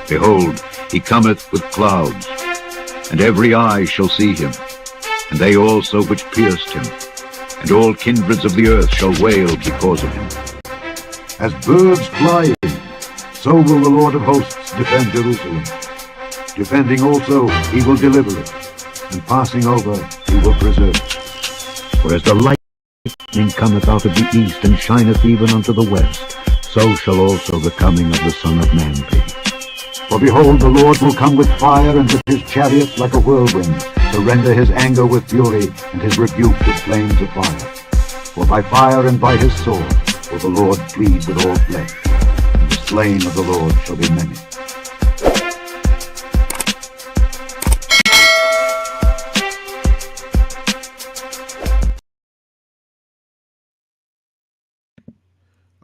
Behold, he cometh with clouds, and every eye shall see him, and they also which pierced him, and all kindreds of the earth shall wail because of him. As birds fly in, so will the Lord of hosts defend Jerusalem. Defending also, he will deliver it, and passing over, he will preserve it. For as the lightning cometh out of the east, and shineth even unto the west, so shall also the coming of the Son of Man be. For behold, the Lord will come with fire, and with his chariot like a whirlwind, to render his anger with fury, and his rebuke with flames of fire. For by fire and by his sword will the Lord plead with all flesh, and the slain of the Lord shall be many.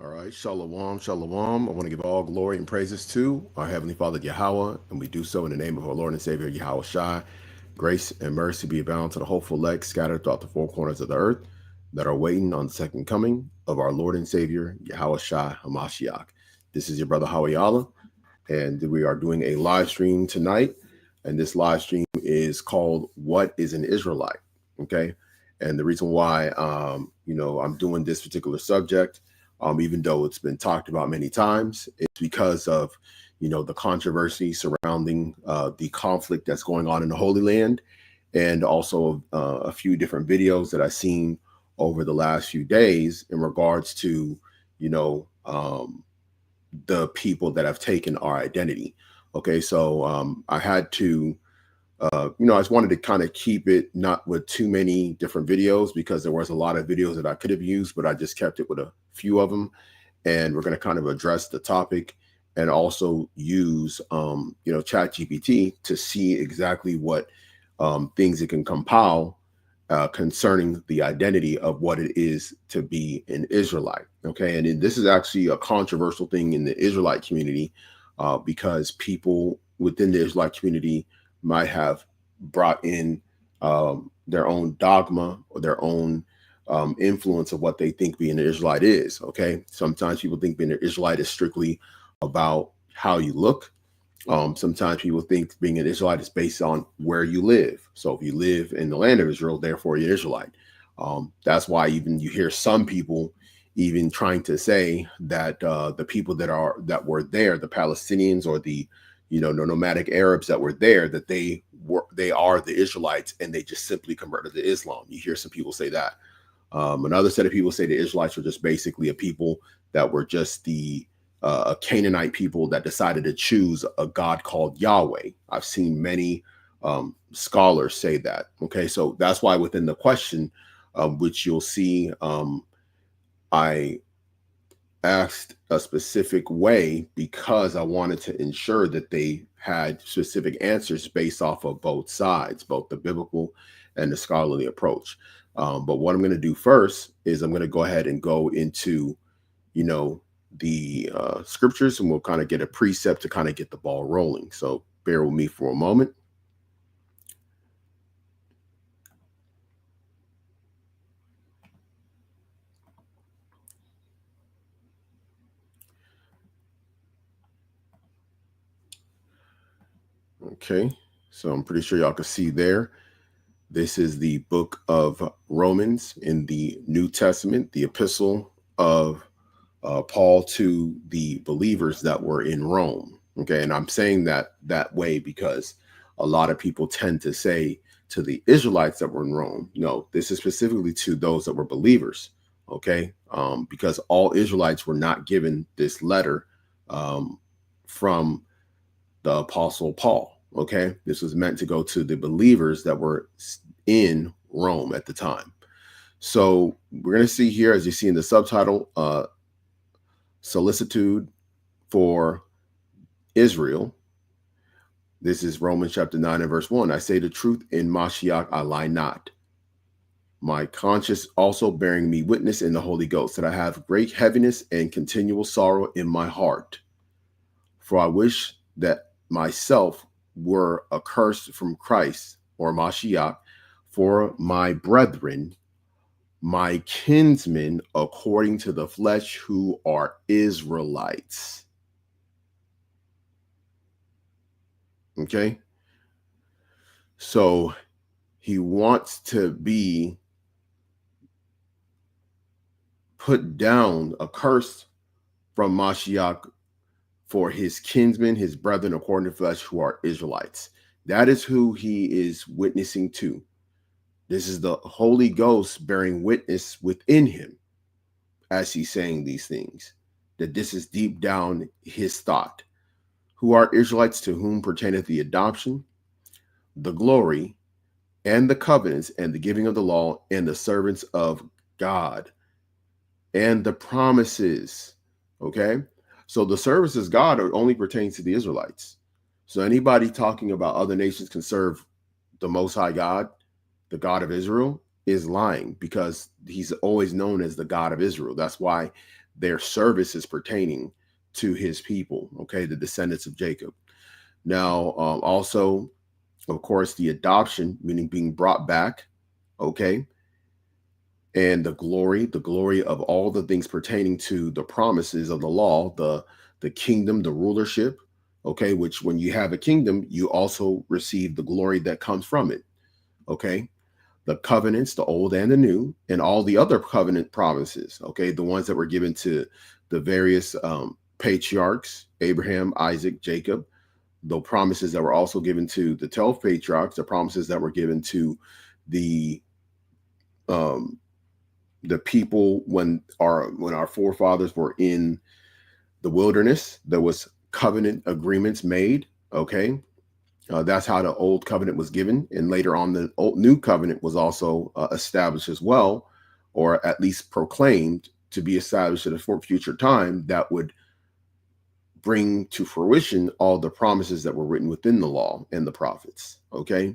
All right, shalom, shalom. I want to give all glory and praises to our Heavenly Father, Yahweh, and we do so in the name of our Lord and Savior, Yahweh Shai. Grace and mercy be abound to the hopeful elect scattered throughout the four corners of the earth that are waiting on the second coming of our Lord and Savior, Yahweh Shai HaMashiach. This is your brother, Hawayala, and we are doing a live stream tonight, and this live stream is called What is an Israelite? Okay, and the reason why, I'm doing this particular subject, even though it's been talked about many times, it's because of, the controversy surrounding the conflict that's going on in the Holy Land, and also a few different videos that I've seen over the last few days in regards to, the people that have taken our identity. Okay, so I had to, I just wanted to kind of keep it not with too many different videos, because there was a lot of videos that I could have used, but I just kept it with a few of them. And we're going to kind of address the topic and also use, ChatGPT to see exactly what things it can compile concerning the identity of what it is to be an Israelite. Okay, and this is actually a controversial thing in the Israelite community because people within the Israelite community might have brought in their own dogma or their own influence of what they think being an Israelite is. Okay, sometimes people think being an Israelite is strictly about how you look. Sometimes people think being an Israelite is based on where you live. So if you live in the land of Israel, therefore you're Israelite. That's why even you hear some people even trying to say that the people that were there, the Palestinians or the nomadic Arabs that were there, that they are the Israelites and they just simply converted to Islam. You hear some people say that. Another set of people say the Israelites were just basically a people that were just the Canaanite people that decided to choose a God called Yahweh. I've seen many scholars say that. Okay, so that's why within the question, which you'll see, I asked a specific way because I wanted to ensure that they had specific answers based off of both sides, both the biblical and the scholarly approach. But what I'm going to do first is I'm going to go ahead and go into, the scriptures, and we'll kind of get a precept to kind of get the ball rolling. So bear with me for a moment. Okay, so I'm pretty sure y'all can see there. This is the book of Romans in the New Testament, the epistle of Paul to the believers that were in Rome. Okay, and I'm saying that way because a lot of people tend to say to the Israelites that were in Rome. No, this is specifically to those that were believers. Okay, because all Israelites were not given this letter from the Apostle Paul. Okay, this was meant to go to the believers that were in Rome at the time. So we're going to see here, as you see in the subtitle, solicitude for Israel. This is Romans chapter 9 and verse 1. I say the truth in Mashiach, I lie not. My conscience also bearing me witness in the Holy Ghost that I have great heaviness and continual sorrow in my heart. For I wish that myself were accursed from Christ or Mashiach for my brethren, my kinsmen according to the flesh, who are Israelites. Okay. So he wants to be put down, a curse from Mashiach for his kinsmen, his brethren, according to flesh, who are Israelites. That is who he is witnessing to. This is the Holy Ghost bearing witness within him as he's saying these things, that this is deep down his thought. Who are Israelites, to whom pertaineth the adoption, the glory, and the covenants, and the giving of the law, and the servants of God, and the promises. Okay? So the services God only pertains to the Israelites. So anybody talking about other nations can serve the Most High God, the God of Israel, is lying, because he's always known as the God of Israel. That's why their service is pertaining to his people, okay, the descendants of Jacob. Now, also, of course, the adoption, meaning being brought back, okay, and the glory of all the things pertaining to the promises of the law, the kingdom, the rulership, okay, which when you have a kingdom, you also receive the glory that comes from it, okay, the covenants, the old and the new, and all the other covenant promises, okay, the ones that were given to the various patriarchs, Abraham, Isaac, Jacob, the promises that were also given to the 12 patriarchs, the promises that were given to the people when our forefathers were in the wilderness. There was covenant agreements made, okay. That's how the old covenant was given, and later on the new covenant was also established as well, or at least proclaimed to be established at a future time that would bring to fruition all the promises that were written within the law and the prophets, okay.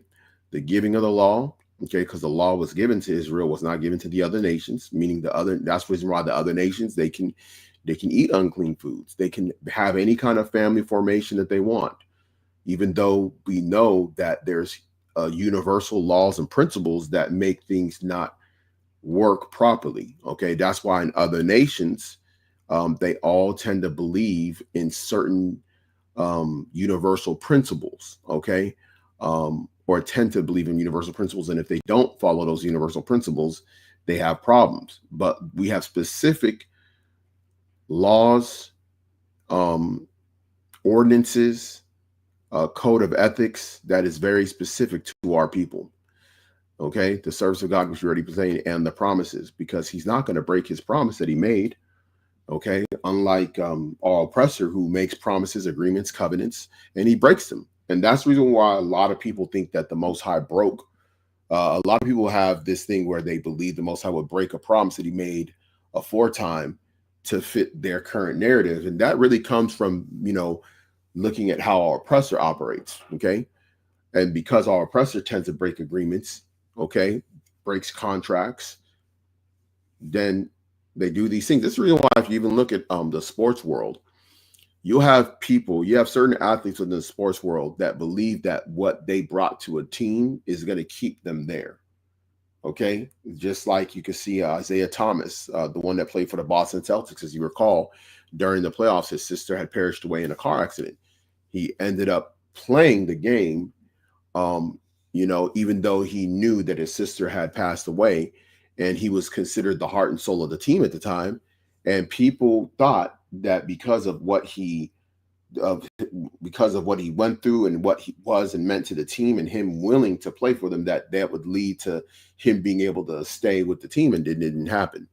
The giving of the law, okay, because the law was given to Israel, was not given to the other nations, meaning that's the reason why the other nations, they can eat unclean foods, they can have any kind of family formation that they want, even though we know that there's universal laws and principles that make things not work properly. Okay, that's why in other nations, they all tend to believe in certain universal principles. Okay, or tend to believe in universal principles, and if they don't follow those universal principles, they have problems. But we have specific laws, ordinances, code of ethics that is very specific to our people. Okay, the service of God, which we already presented, and the promises, because he's not going to break his promise that he made. Okay, unlike our oppressor, who makes promises, agreements, covenants, and he breaks them. And that's the reason why a lot of people think that the Most High broke. A lot of people have this thing where they believe the Most High would break a promise that he made aforetime to fit their current narrative, and that really comes from looking at how our oppressor operates, okay? And because our oppressor tends to break agreements, okay, breaks contracts, then they do these things. This is the reason why, if you even look at the sports world, you have certain athletes within the sports world that believe that what they brought to a team is going to keep them there, okay? Just like you can see Isaiah Thomas, the one that played for the Boston Celtics, as you recall, during the playoffs, his sister had perished away in a car accident. He ended up playing the game, even though he knew that his sister had passed away, and he was considered the heart and soul of the team at the time. And people thought that because of what he went through and what he was and meant to the team, and him willing to play for them, that would lead to him being able to stay with the team, and it didn't happen.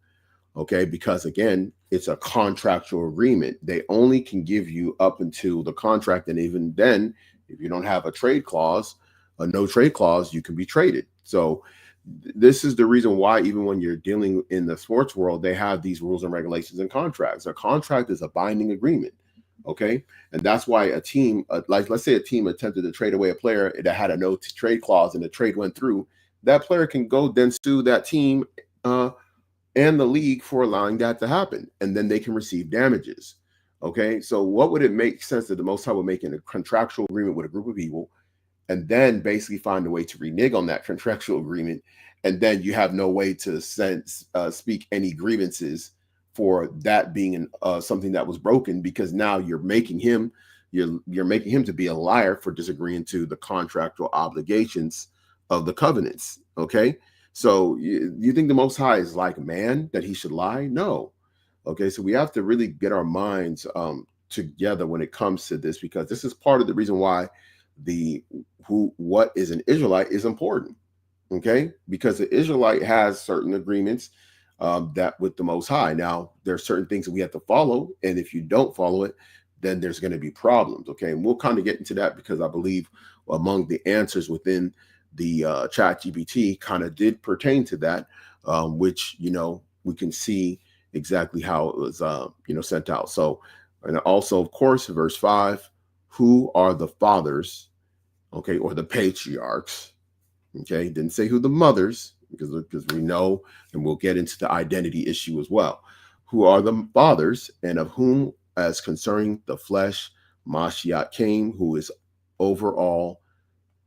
Okay, because again, it's a contractual agreement. They only can give you up until the contract, and even then, if you don't have a trade clause, a no trade clause, you can be traded. So this is the reason why, even when you're dealing in the sports world, they have these rules and regulations and contracts. A contract is a binding agreement, okay? And that's why a team, like let's say a team attempted to trade away a player that had a no trade clause, and the trade went through, that player can go then sue that team and the league for allowing that to happen, and then they can receive damages. Okay, so what would it make sense that the Most High would make in a contractual agreement with a group of people, and then basically find a way to renege on that contractual agreement, and then you have no way to speak any grievances for that being something that was broken, because now you're making him, you're making him to be a liar for disagreeing to the contractual obligations of the covenants. Okay, so you think the Most High is like man that he should lie? No. Okay, so we have to really get our minds together when it comes to this, because this is part of the reason why what is an Israelite is important. Okay, because the Israelite has certain agreements that with the Most High. Now, there are certain things that we have to follow, and if you don't follow it, then there's going to be problems. Okay, and we'll kind of get into that, because I believe among the answers within the chat GPT kind of did pertain to that, which we can see exactly how it was sent out. So, and also, of course, verse 5, who are the fathers, okay, or the patriarchs? Okay, didn't say who the mothers, because we know, and we'll get into the identity issue as well. Who are the fathers, and of whom, as concerning the flesh, Mashiach came, who is over all,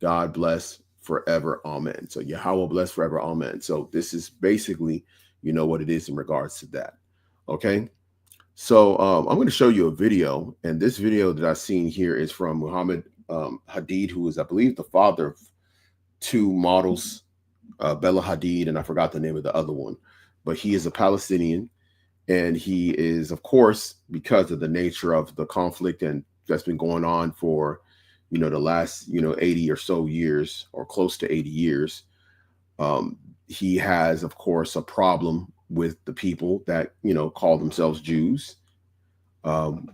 God bless forever, amen. So Yahweh bless forever, amen. So this is basically, what it is in regards to that. Okay, so I'm going to show you a video, and this video that I've seen here is from Muhammad Hadid, who is, I believe, the father of two models, Bella Hadid, and I forgot the name of the other one, but he is a Palestinian, and he is, of course, because of the nature of the conflict and that's been going on for, the last, 80 or so years, or close to 80 years. He has, of course, a problem with the people that, call themselves Jews,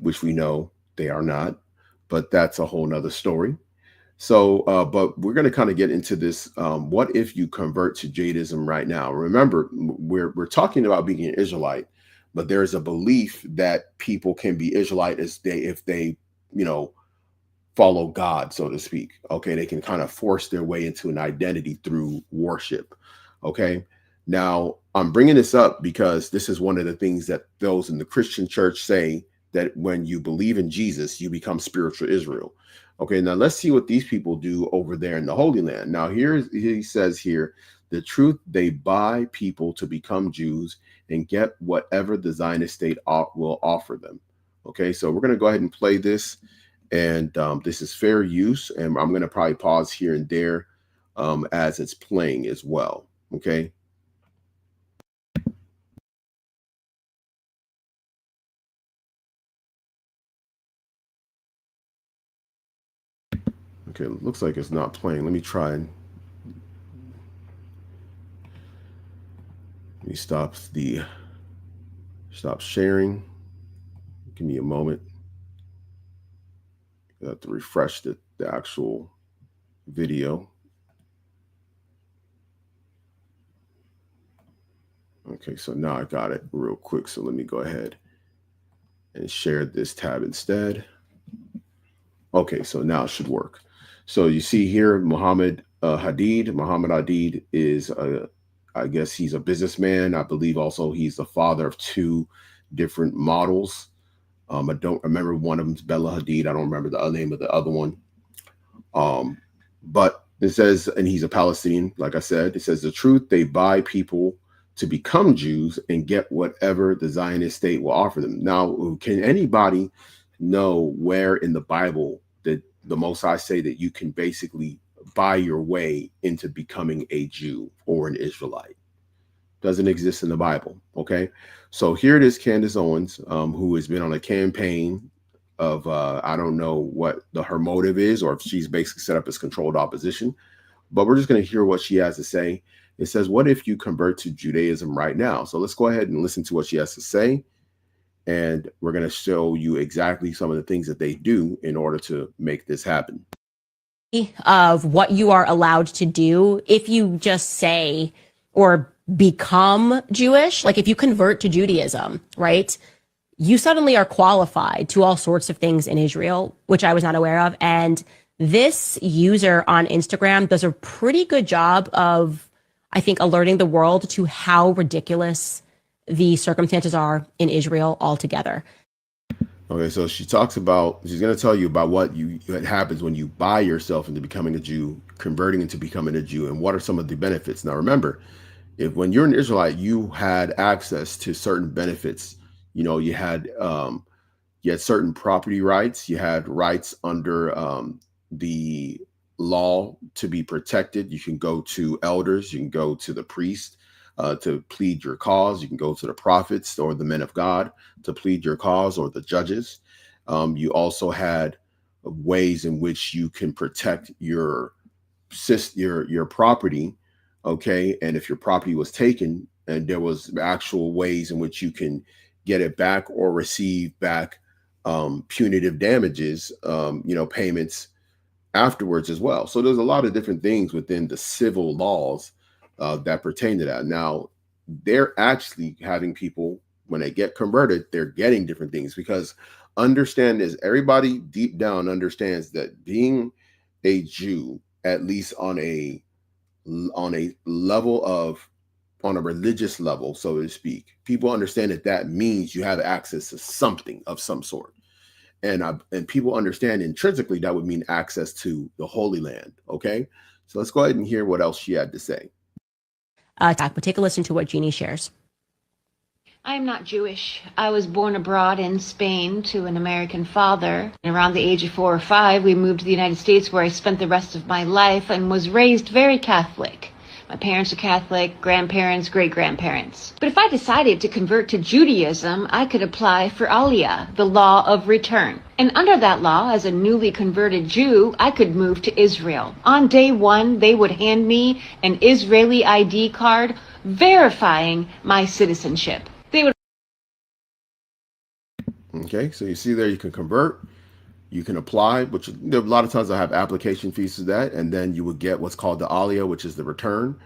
which we know they are not, but that's a whole nother story. So, but we're going to kind of get into this. What if you convert to Judaism right now? Remember, we're talking about being an Israelite, but there is a belief that people can be Israelite if they follow God, so to speak. Okay, they can kind of force their way into an identity through worship. Okay, now I'm bringing this up because this is one of the things that those in the Christian church say, that when you believe in Jesus, you become spiritual Israel. Okay, now let's see what these people do over there in the Holy Land. Now he says here, the truth, they buy people to become Jews and get whatever the Zionist state will offer them. Okay, so we're going to go ahead and play this, and this is fair use, and I'm going to probably pause here and there as it's playing as well. Okay. Okay, looks like it's not playing. Let me try and stop sharing. Give me a moment. I have to refresh the actual video. Okay, so now I got it real quick. So let me go ahead and share this tab instead. Okay, so now it should work. So you see here, Muhammad Hadid. Muhammad Hadid is, I guess he's a businessman. I believe also he's the father of two different models. I don't remember, one of them's Bella Hadid. I don't remember the name of the other one. But it says, and he's a Palestinian, like I said, it says the truth, they buy people to become Jews and get whatever the Zionist state will offer them. Now, can anybody know where in the Bible that the Most High say that you can basically buy your way into becoming a Jew or an Israelite? Doesn't exist in the Bible. Okay, so here it is, Candace Owens, who has been on a campaign of I don't know what her motive is, or if she's basically set up as controlled opposition, but we're just going to hear what she has to say. It says, what if you convert to Judaism right now? So let's go ahead and listen to what she has to say, and we're going to show you exactly some of the things that they do in order to make this happen. Of what you are allowed to do if you just say or become Jewish, like if you convert to Judaism, right? You suddenly are qualified to all sorts of things in Israel, which I was not aware of. And this user on Instagram does a pretty good job of, I think, alerting the world to how ridiculous the circumstances are in Israel altogether. Okay, so she's going to tell you about what happens when you buy yourself into becoming a Jew, converting into becoming a Jew, and what are some of the benefits. Now, remember, when you're an Israelite, you had access to certain benefits. You had You had certain property rights. You had rights under the law to be protected. You can go to elders. You can go to the priest to plead your cause. You can go to the prophets or the men of God to plead your cause, or the judges. You also had ways in which you can protect your property. Okay. And if your property was taken, and there was actual ways in which you can get it back or receive back punitive damages, payments afterwards as well. So there's a lot of different things within the civil laws that pertain to that. Now, they're actually having people, when they get converted, they're getting different things, because understand this, everybody deep down understands that being a Jew, at least on a level of, on a religious level, so to speak, people understand that that means you have access to something of some sort. And people understand intrinsically that would mean access to the Holy Land. Okay. So let's go ahead and hear what else she had to say. But take a listen to what Jeannie shares. I am not Jewish. I was born abroad in Spain to an American father. And around the age of 4 or 5, we moved to the United States, where I spent the rest of my life and was raised very Catholic. My parents are Catholic, grandparents, great-grandparents. But if I decided to convert to Judaism, I could apply for Aliyah, the law of return. And under that law, as a newly converted Jew, I could move to Israel. On day 1, they would hand me an Israeli ID card verifying my citizenship. Okay, so you see there, you can convert, you can apply, which a lot of times I have application fees to that, and then you would get what's called the Aliyah, which is the return,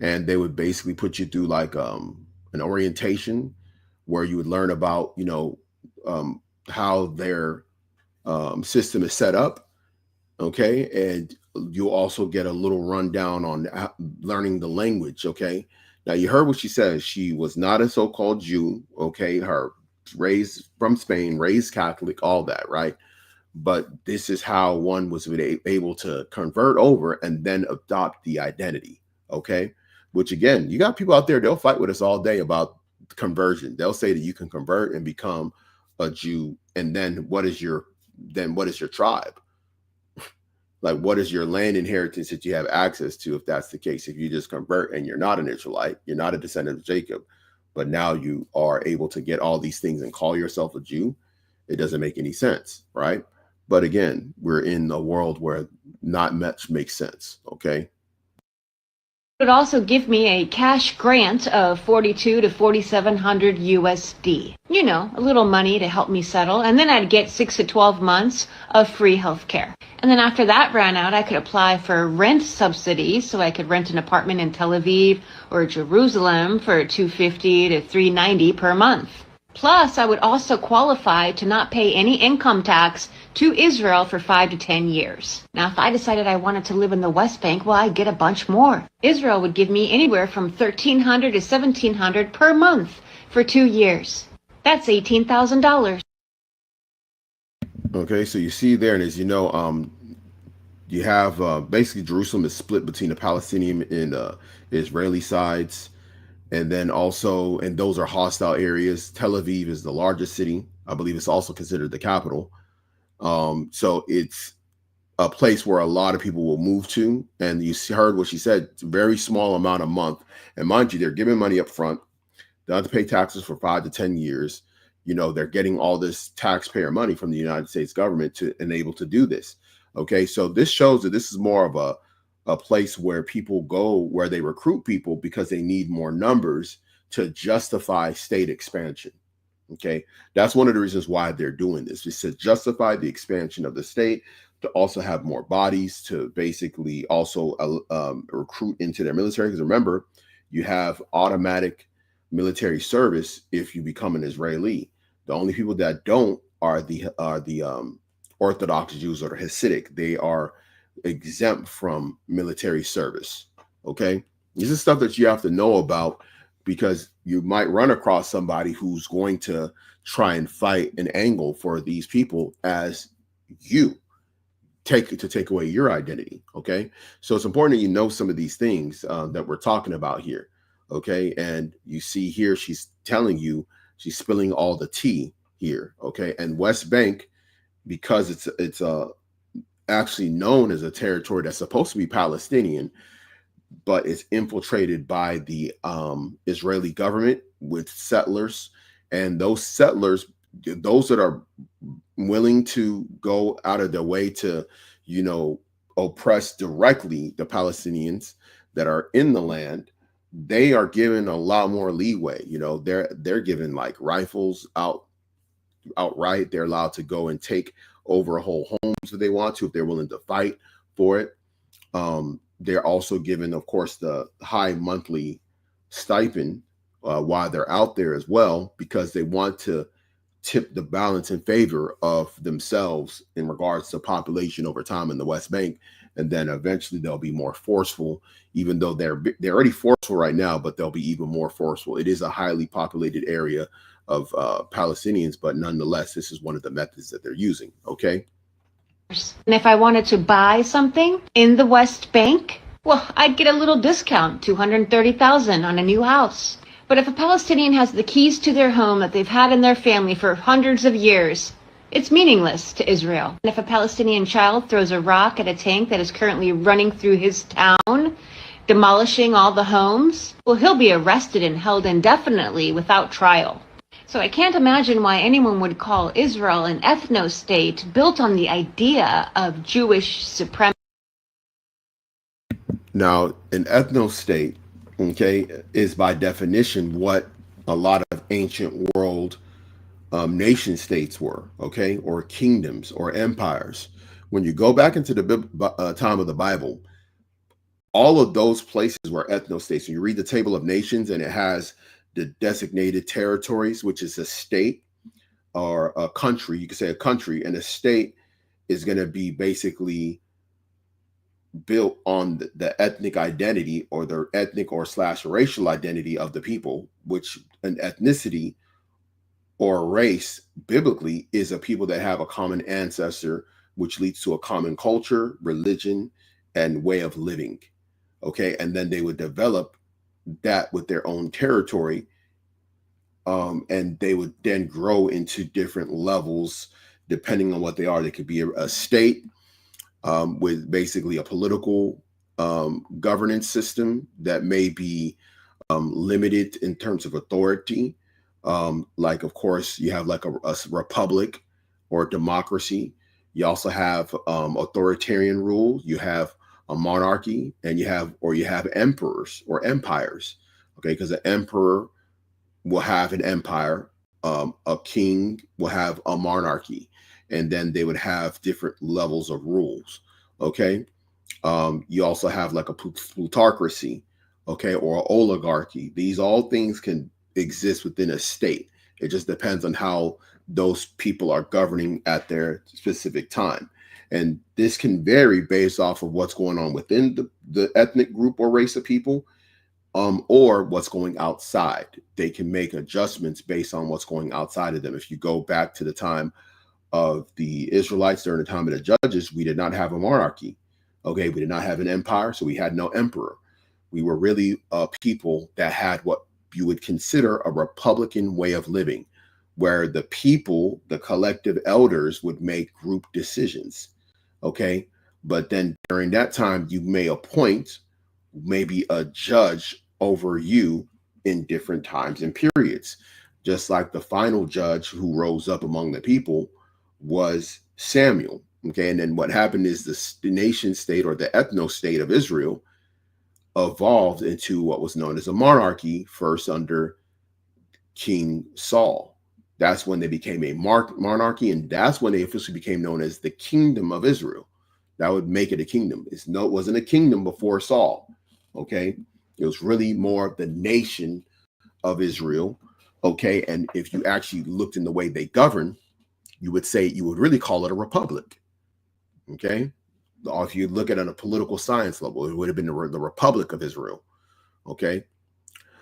and they would basically put you through like an orientation where you would learn about how their system is set up. Okay, and you'll also get a little rundown on learning the language. Okay, now you heard what she says. She was not a so-called Jew. Okay, her raised from Spain, raised Catholic, all that, right? But this is how one was able to convert over and then adopt the identity. Okay, which again, you got people out there, they'll fight with us all day about conversion. They'll say that you can convert and become a Jew, and then what is your tribe? Like, what is your land inheritance that you have access to, if that's the case? If you just convert and you're not an Israelite, you're not a descendant of Jacob, but now you are able to get all these things and call yourself a Jew, it doesn't make any sense, right? But again, we're in a world where not much makes sense, okay? It would also give me a cash grant of $4,200 to $4,700 USD. You know, a little money to help me settle, and then I'd get 6 to 12 months of free health care. And then after that ran out, I could apply for rent subsidies, so I could rent an apartment in Tel Aviv or Jerusalem for $250 to $390 per month. Plus, I would also qualify to not pay any income tax to Israel for 5 to 10 years. Now, if I decided I wanted to live in the West Bank, well, I'd get a bunch more. Israel would give me anywhere from $1,300 to $1,700 per month for 2 years. That's $18,000. Okay, so you see there, and as you know, you have basically Jerusalem is split between the Palestinian and Israeli sides. And then also, and those are hostile areas. Tel Aviv is the largest city. I believe it's also considered the capital. So it's a place where a lot of people will move to. And you heard what she said, it's a very small amount a month. And mind you, they're giving money up front. They don't have to pay taxes for 5 to 10 years. You know, they're getting all this taxpayer money from the United States government to enable to do this. Okay, so this shows that this is more of a place where people go, where they recruit people because they need more numbers to justify state expansion. Okay, that's one of the reasons why they're doing this, is to justify the expansion of the state, to also have more bodies, to basically also recruit into their military. Because remember, you have automatic military service if you become an Israeli. The only people that don't are the Orthodox Jews or the Hasidic. They are exempt from military service. Okay, this is stuff that you have to know about, because you might run across somebody who's going to try and fight an angle for these people as you take away your identity. Okay, so it's important that you know some of these things that we're talking about here. Okay, and you see here she's telling you, she's spilling all the tea. here. Okay, and West Bank, because it's actually known as a territory that's supposed to be Palestinian, but it's infiltrated by the Israeli government with settlers, and those settlers, those that are willing to go out of their way to, oppress directly the Palestinians that are in the land, they are given a lot more leeway. They're given like rifles outright. They're allowed to go and take over whole homes if they want to, if they're willing to fight for it. They're also given, of course, the high monthly stipend while they're out there as well, because they want to tip the balance in favor of themselves in regards to population over time in the West Bank. And then eventually they'll be more forceful, even though they're already forceful right now, but they'll be even more forceful. It is a highly populated area of Palestinians, but nonetheless, this is one of the methods that they're using. Okay. And if I wanted to buy something in the West Bank, well, I'd get a little discount, $230,000 on a new house. But if a Palestinian has the keys to their home that they've had in their family for hundreds of years, it's meaningless to Israel. And if a Palestinian child throws a rock at a tank that is currently running through his town, demolishing all the homes, well, he'll be arrested and held indefinitely without trial. So I can't imagine why anyone would call Israel an ethno-state built on the idea of Jewish supremacy. Now, an ethno-state, okay, is by definition what a lot of ancient world nation states were, okay, or kingdoms or empires. When you go back into the time of the Bible, all of those places were ethno-states. So you read the Table of Nations, and it has the designated territories, which is a state or a country. You could say a country, and a state is going to be basically built on the ethnic identity or the ethnic or / racial identity of the people, which an ethnicity or a race biblically is a people that have a common ancestor, which leads to a common culture, religion, and way of living. Okay. And then they would develop that with their own territory. And they would then grow into different levels depending on what they are. They could be a state with basically a political governance system that may be limited in terms of authority. Like, of course, you have like a republic or democracy. You also have authoritarian rule. You have a monarchy, and you have emperors or empires. Okay, because an emperor will have an empire. A king will have a monarchy, and then they would have different levels of rules. Okay, you also have like a plutocracy, okay, or an oligarchy. These all things can exist within a state. It just depends on how those people are governing at their specific time. And this can vary based off of what's going on within the ethnic group or race of people, or what's going outside. They can make adjustments based on what's going outside of them. If you go back to the time of the Israelites during the time of the judges, we did not have a monarchy. Okay, we did not have an empire, so we had no emperor. We were really a people that had what you would consider a republican way of living, where the people, the collective elders, would make group decisions. Okay, but then during that time, you may appoint maybe a judge over you in different times and periods. Just like the final judge who rose up among the people was Samuel. Okay, and then what happened is the nation state or the ethno state of Israel evolved into what was known as a monarchy, first under King Saul. That's when they became a monarchy, and that's when they officially became known as the Kingdom of Israel. That would make it a kingdom. It wasn't a kingdom before Saul. Okay, it was really more of the nation of Israel. Okay, and if you actually looked in the way they govern, you would really call it a republic. Okay, or if you look at it on a political science level, it would have been the Republic of Israel. Okay,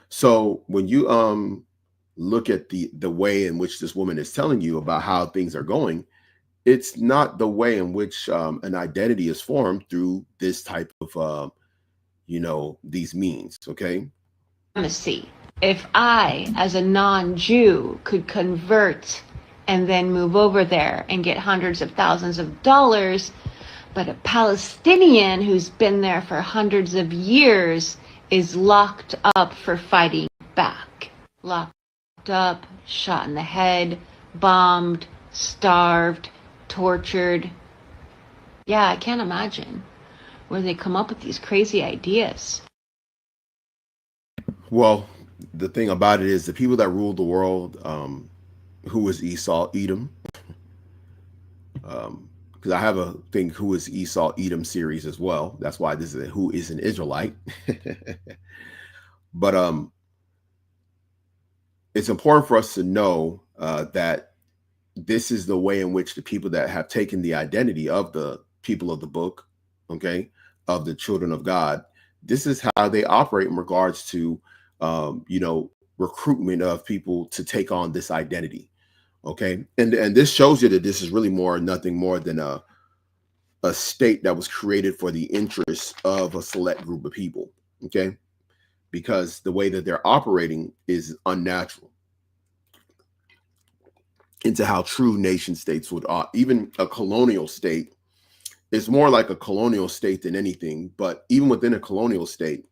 so when you look at the way in which this woman is telling you about how things are going, it's not the way in which an identity is formed through this type of these means. Okay, If I, as a non-Jew, could convert and then move over there and get hundreds of thousands of dollars. But a Palestinian who's been there for hundreds of years is locked up for fighting back. Locked up, shot in the head, bombed, starved, tortured. Yeah, I can't imagine where they come up with these crazy ideas. Well, the thing about it is the people that ruled the world, who was Esau, Edom? Because I have a thing, who is Esau, Edom series as well. That's why this is who is an Israelite. But it's important for us to know that this is the way in which the people that have taken the identity of the people of the book, okay, of the children of God, this is how they operate in regards to, recruitment of people to take on this identity. Okay. And this shows you that this is really nothing more than a state that was created for the interests of a select group of people. Okay. Because the way that they're operating is unnatural into how true nation states would, even a colonial state is more like a colonial state than anything. But even within a colonial state,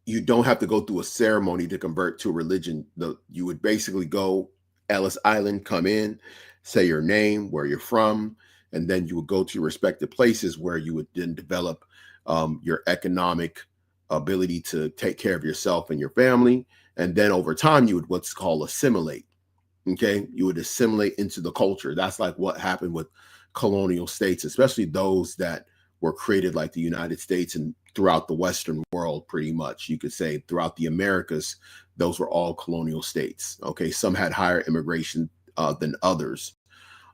you don't have to go through a ceremony to convert to a religion. You would basically go Ellis Island, come in, say your name, where you're from, and then you would go to your respective places where you would then develop your economic ability to take care of yourself and your family. And then over time, you would what's called assimilate. Okay, you would assimilate into the culture. That's like what happened with colonial states, especially those that were created like the United States and throughout the Western world, pretty much. You could say throughout the Americas, those were all colonial states. Okay, some had higher immigration than others,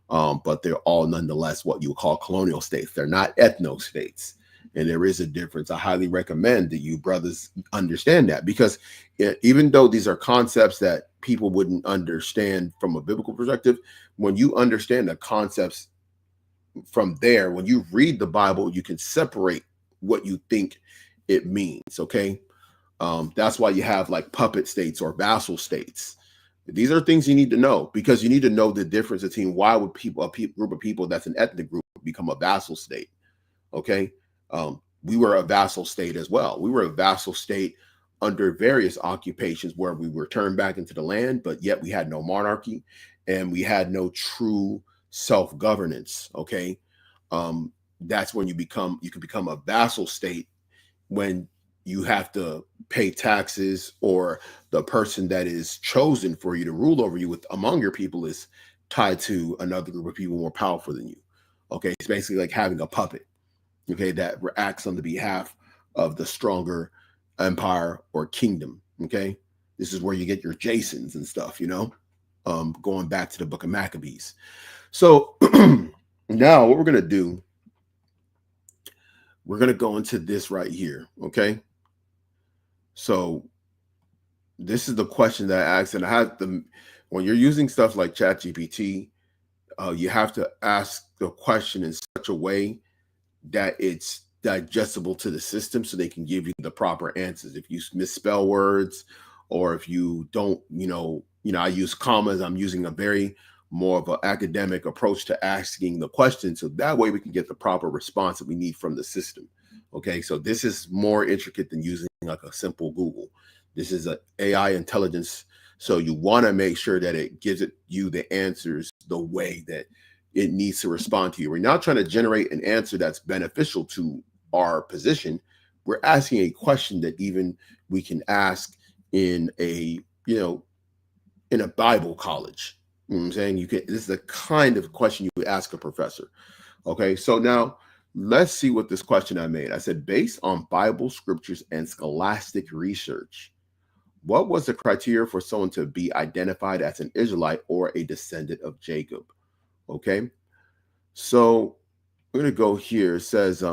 but they're all nonetheless what you would call colonial states. They're not ethno states. And there is a difference. I highly recommend that you brothers understand that, because even though these are concepts that people wouldn't understand from a biblical perspective, when you understand the concepts from there, when you read the Bible, you can separate what you think it means. Okay. That's why you have like puppet states or vassal states. These are things you need to know, because you need to know the difference between why would group of people that's an ethnic group become a vassal state. Okay. We were a vassal state as well. We were a vassal state under various occupations where we were turned back into the land, but yet we had no monarchy and we had no true self-governance. Okay. That's when you can become a vassal state, when you have to pay taxes, or the person that is chosen for you to rule over you among your people is tied to another group of people more powerful than you. Okay. It's basically like having a puppet, okay, that acts on the behalf of the stronger empire or kingdom. Okay. This is where you get your Jasons and stuff, going back to the book of Maccabees. So now what we're going to do, we're going to go into this right here. Okay. So this is the question that I asked, and when you're using stuff like ChatGPT, you have to ask the question in such a way that it's digestible to the system so they can give you the proper answers. If you misspell words, or if you don't, I use commas, I'm using a very more of an academic approach to asking the question. So that way we can get the proper response that we need from the system. Okay. So this is more intricate than using like a simple Google. This is an AI intelligence. So you want to make sure that it gives you the answers the way that it needs to respond to you. We're not trying to generate an answer that's beneficial to our position. We're asking a question that even we can ask in a Bible college. You know what I'm saying? This is the kind of question you would ask a professor. Okay, so now let's see what this question I made. I said, based on Bible scriptures and scholastic research, what was the criteria for someone to be identified as an Israelite or a descendant of Jacob? Okay, so we're going to go here. It says,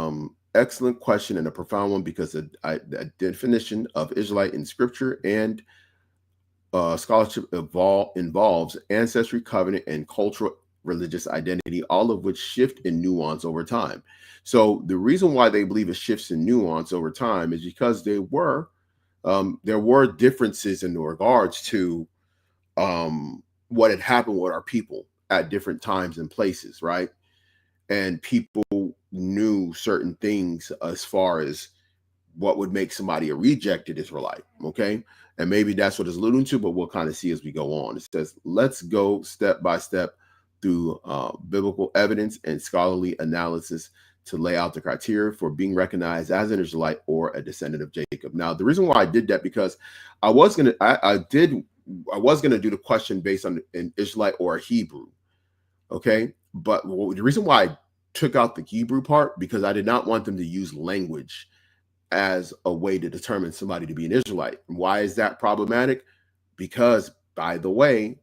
excellent question and a profound one, because the definition of Israelite in scripture and scholarship involves ancestry, covenant, and cultural religious identity, all of which shift in nuance over time. So the reason why they believe it shifts in nuance over time is because there were differences in regards to what had happened with our people at different times and places, right? And people knew certain things as far as what would make somebody a rejected Israelite, okay? And maybe that's what it's alluding to, but we'll kind of see as we go on. It says, let's go step by step through biblical evidence and scholarly analysis to lay out the criteria for being recognized as an Israelite or a descendant of Jacob. Now, the reason why I did that, because I was gonna do the question based on an Israelite or a Hebrew, okay? But the reason why I took out the Hebrew part, because I did not want them to use language as a way to determine somebody to be an Israelite. Why is that problematic? Because, by the way,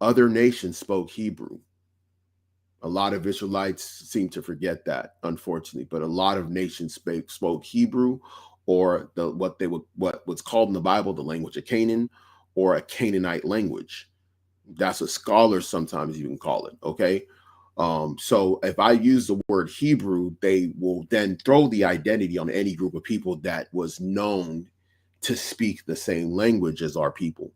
other nations spoke Hebrew. A lot of Israelites seem to forget that, unfortunately, but a lot of nations spoke Hebrew, or what's called in the Bible the language of Canaan, or a Canaanite language. That's what scholars sometimes even call it, okay? So if I use the word Hebrew, they will then throw the identity on any group of people that was known to speak the same language as our people,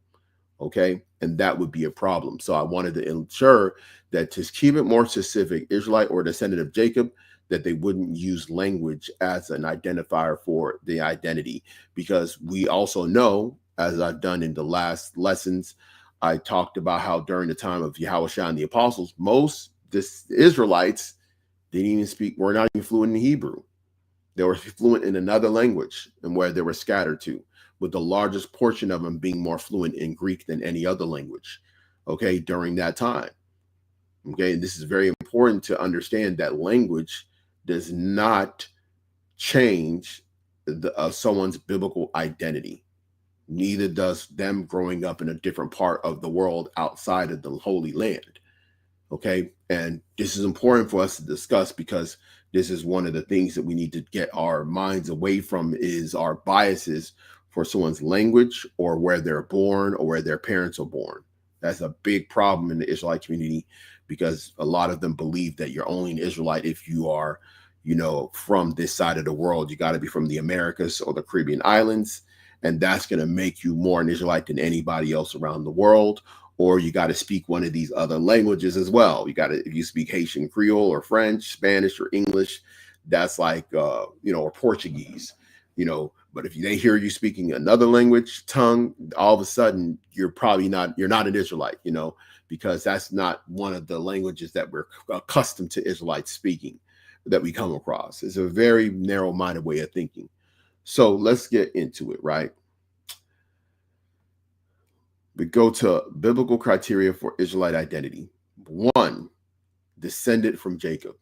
okay? And that would be a problem. So I wanted to ensure that, to keep it more specific, Israelite or descendant of Jacob, that they wouldn't use language as an identifier for the identity, because we also know, as I've done in the last lessons, I talked about how during the time of Yahushua and the apostles, most Israelites were not even fluent in Hebrew. They were fluent in another language, and where they were scattered to, with the largest portion of them being more fluent in Greek than any other language, okay, during that time. Okay, and this is very important to understand, that language does not change someone's biblical identity. Neither does them growing up in a different part of the world outside of the Holy Land. Okay, and this is important for us to discuss, because this is one of the things that we need to get our minds away from, is our biases for someone's language, or where they're born, or where their parents are born. That's a big problem in the Israelite community, because a lot of them believe that you're only an Israelite if you are, from this side of the world. You got to be from the Americas or the Caribbean islands, and that's going to make you more an Israelite than anybody else around the world. Or you got to speak one of these other languages as well. If you speak Haitian Creole or French, Spanish, or English, that's like, or Portuguese, but if they hear you speaking another language, tongue, all of a sudden you're not an Israelite, because that's not one of the languages that we're accustomed to Israelites speaking, that we come across. It's a very narrow-minded way of thinking. So let's get into it, right? We go to biblical criteria for Israelite identity. 1, descended from Jacob.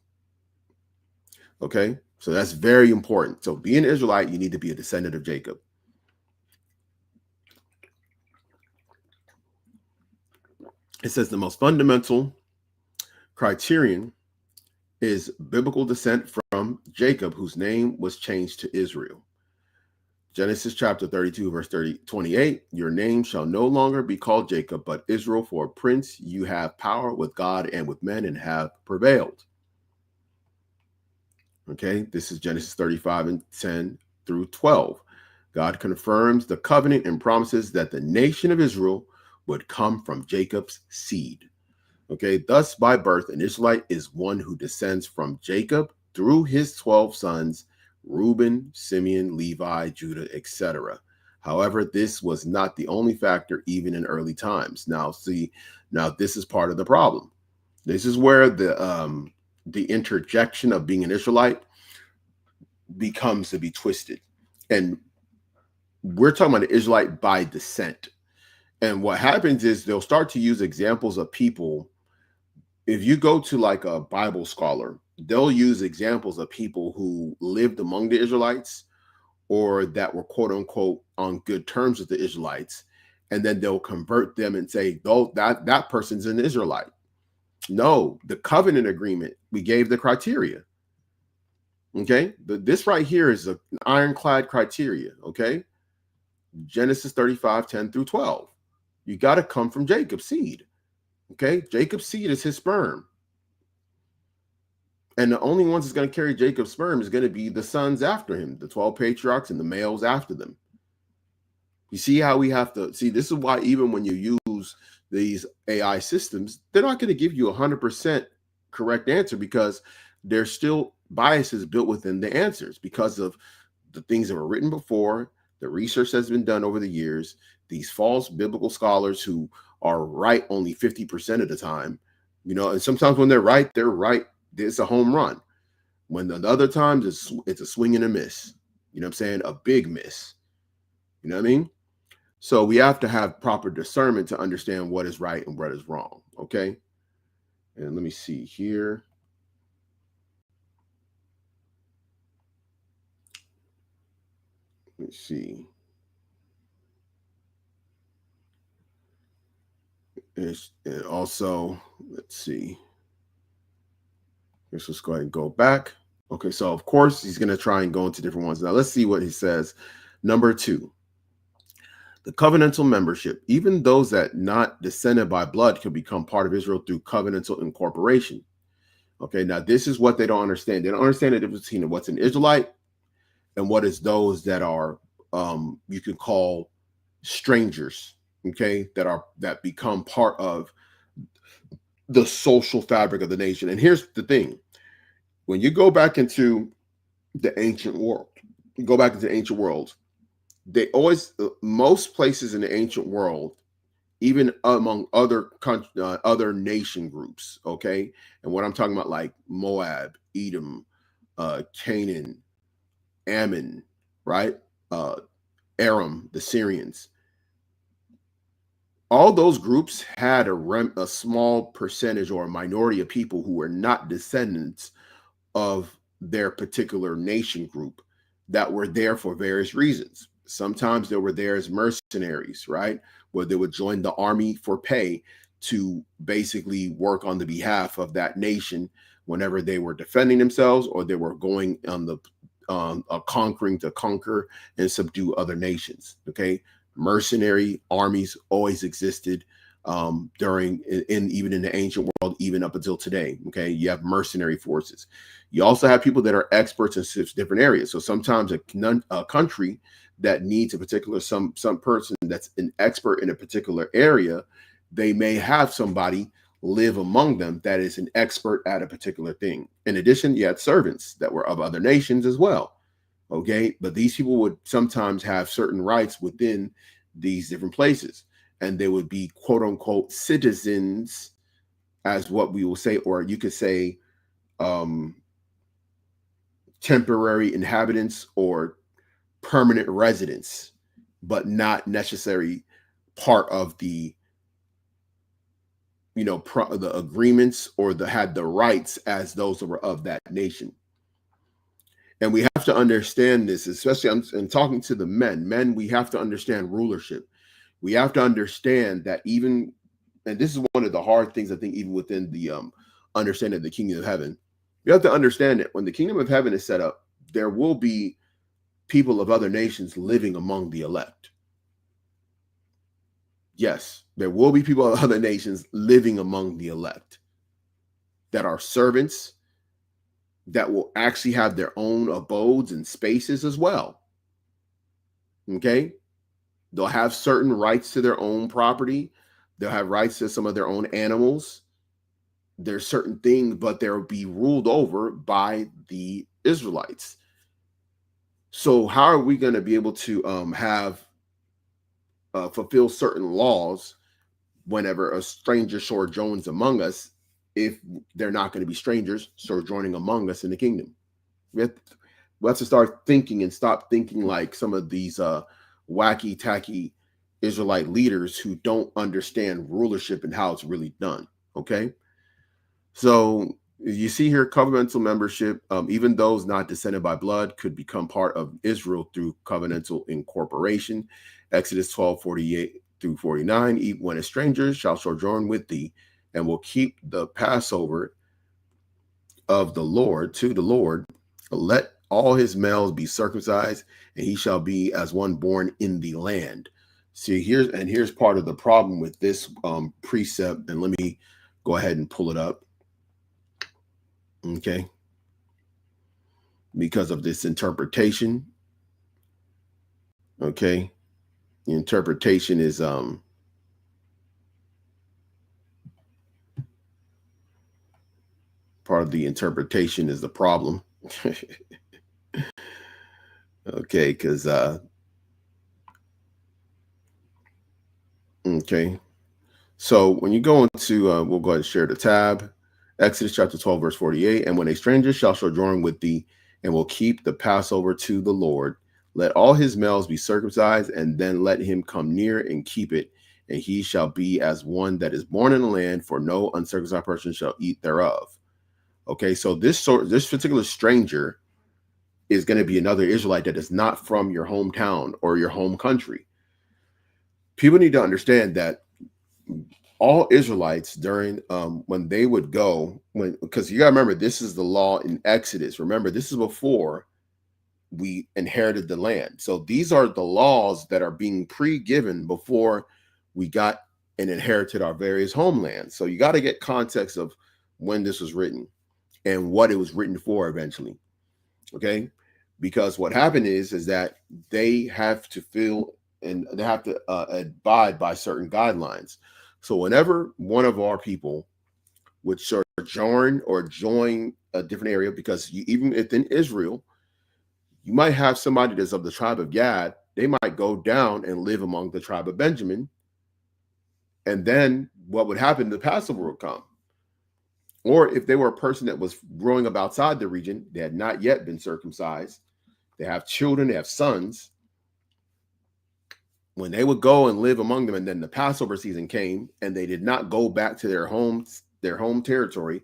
Okay, so that's very important. So being an Israelite, you need to be a descendant of Jacob. It says the most fundamental criterion is biblical descent from Jacob, whose name was changed to Israel. Genesis chapter 32, verse 28, your name shall no longer be called Jacob, but Israel, for a prince you have power with God and with men, and have prevailed. Okay, this is Genesis 35 and 10 through 12. God confirms the covenant and promises that the nation of Israel would come from Jacob's seed. Okay, thus by birth, an Israelite is one who descends from Jacob through his 12 sons, Reuben, Simeon, Levi, Judah, etc. However, this was not the only factor, even in early times. Now, this is part of the problem. This is where the interjection of being an Israelite becomes to be twisted. And we're talking about an Israelite by descent. And what happens is they'll start to use examples of people. If you go to like a Bible scholar, they'll use examples of people who lived among the Israelites, or that were quote unquote on good terms with the Israelites, and then they'll convert them and say, "Oh, that person's an Israelite." No, the covenant agreement, we gave the criteria. Okay, this right here is an ironclad criteria. Okay, Genesis 35, 10 through 12. You got to come from Jacob's seed. Okay, Jacob's seed is his sperm. And the only ones that's going to carry Jacob's sperm is going to be the sons after him, the 12 patriarchs and the males after them. You see how we have to see, this is why even when you use these AI systems, they're not going to give you 100% correct answer, because there's still biases built within the answers because of the things that were written before, the research that's been done over the years, these false biblical scholars who are right only 50% of the time, and sometimes when they're right, it's a home run. When the other times it's a swing and a miss, you know what I'm saying? A big miss. You know what I mean? So we have to have proper discernment to understand what is right and what is wrong. Okay. And let me see here. Let's see. And also, let's see. Let's just go ahead and go back. Okay, so of course he's going to try and go into different ones. Now let's see what he says. Number 2, the covenantal membership. Even those that not descended by blood can become part of Israel through covenantal incorporation. Okay, now this is what they don't understand. They don't understand the difference between what's an Israelite and what is those that are you could call strangers. Okay, that become part of the social fabric of the nation. And here's the thing: when you go back into the ancient world, they always, most places in the ancient world, even among other nation groups, okay, and what I'm talking about, like Moab, Edom, Canaan, Ammon, right, Aram, the Syrians, all those groups had a small percentage or a minority of people who were not descendants of their particular nation group that were there for various reasons. Sometimes they were there as mercenaries, right? Where they would join the army for pay to basically work on the behalf of that nation whenever they were defending themselves, or they were going on the conquering to conquer and subdue other nations. Okay, mercenary armies always existed even in the ancient world, even up until today. Okay, you have mercenary forces. You also have people that are experts in different areas. So sometimes a country that needs a particular some person that's an expert in a particular area, they may have somebody live among them that is an expert at a particular thing. In addition, you had servants that were of other nations as well. Okay, but these people would sometimes have certain rights within these different places, and they would be quote unquote citizens, as what we will say, or you could say temporary inhabitants or permanent residents, but not necessarily part of the the agreements, or had the rights as those that were of that nation. And we have to understand this, especially I'm talking to the men. We have to understand rulership. We have to understand that and this is one of the hard things, I think, even within the understanding of the kingdom of heaven. You have to understand that when the kingdom of heaven is set up, there will be people of other nations living among the elect. Yes, there will be people of other nations living among the elect that are servants, that will actually have their own abodes and spaces as well. Okay? They'll have certain rights to their own property. They'll have rights to some of their own animals. There's certain things, but they'll be ruled over by the Israelites. So how are we going to be able to fulfill certain laws whenever a stranger sojourns among us, if they're not going to be strangers sojourning among us in the kingdom? We have to start thinking and stop thinking like some of these wacky tacky Israelite leaders who don't understand rulership and how it's really done. Okay, so you see here, covenantal membership. Even those not descended by blood could become part of Israel through covenantal incorporation. Exodus 12:48 through 49. Even when a stranger shall sojourn with thee, and will keep the Passover of the Lord to the Lord, let all his males be circumcised, and he shall be as one born in the land. See, here's part of the problem with this precept, and let me go ahead and pull it up. Okay, because of this interpretation. Okay, the interpretation is Part of the interpretation is the problem. Okay, because okay. So when you go into, we'll go ahead and share the tab. Exodus chapter 12, verse 48. And when a stranger shall sojourn with thee and will keep the Passover to the Lord, let all his males be circumcised, and then let him come near and keep it. And he shall be as one that is born in the land, for no uncircumcised person shall eat thereof. Okay, so this particular stranger is going to be another Israelite that is not from your hometown or your home country. People need to understand that all Israelites during when they would go, because you got to remember, this is the law in Exodus. Remember, this is before we inherited the land. So these are the laws that are being pre-given before we got and inherited our various homelands. So you got to get context of when this was written and what it was written for eventually. Okay, because what happened is that they have to feel and they have to abide by certain guidelines. So whenever one of our people would sojourn or join a different area, because even within Israel, you might have somebody that's of the tribe of Gad, they might go down and live among the tribe of Benjamin. And then what would happen, the Passover would come. Or if they were a person that was growing up outside the region, they had not yet been circumcised, they have children, they have sons. When they would go and live among them, and then the Passover season came, and they did not go back to their home territory,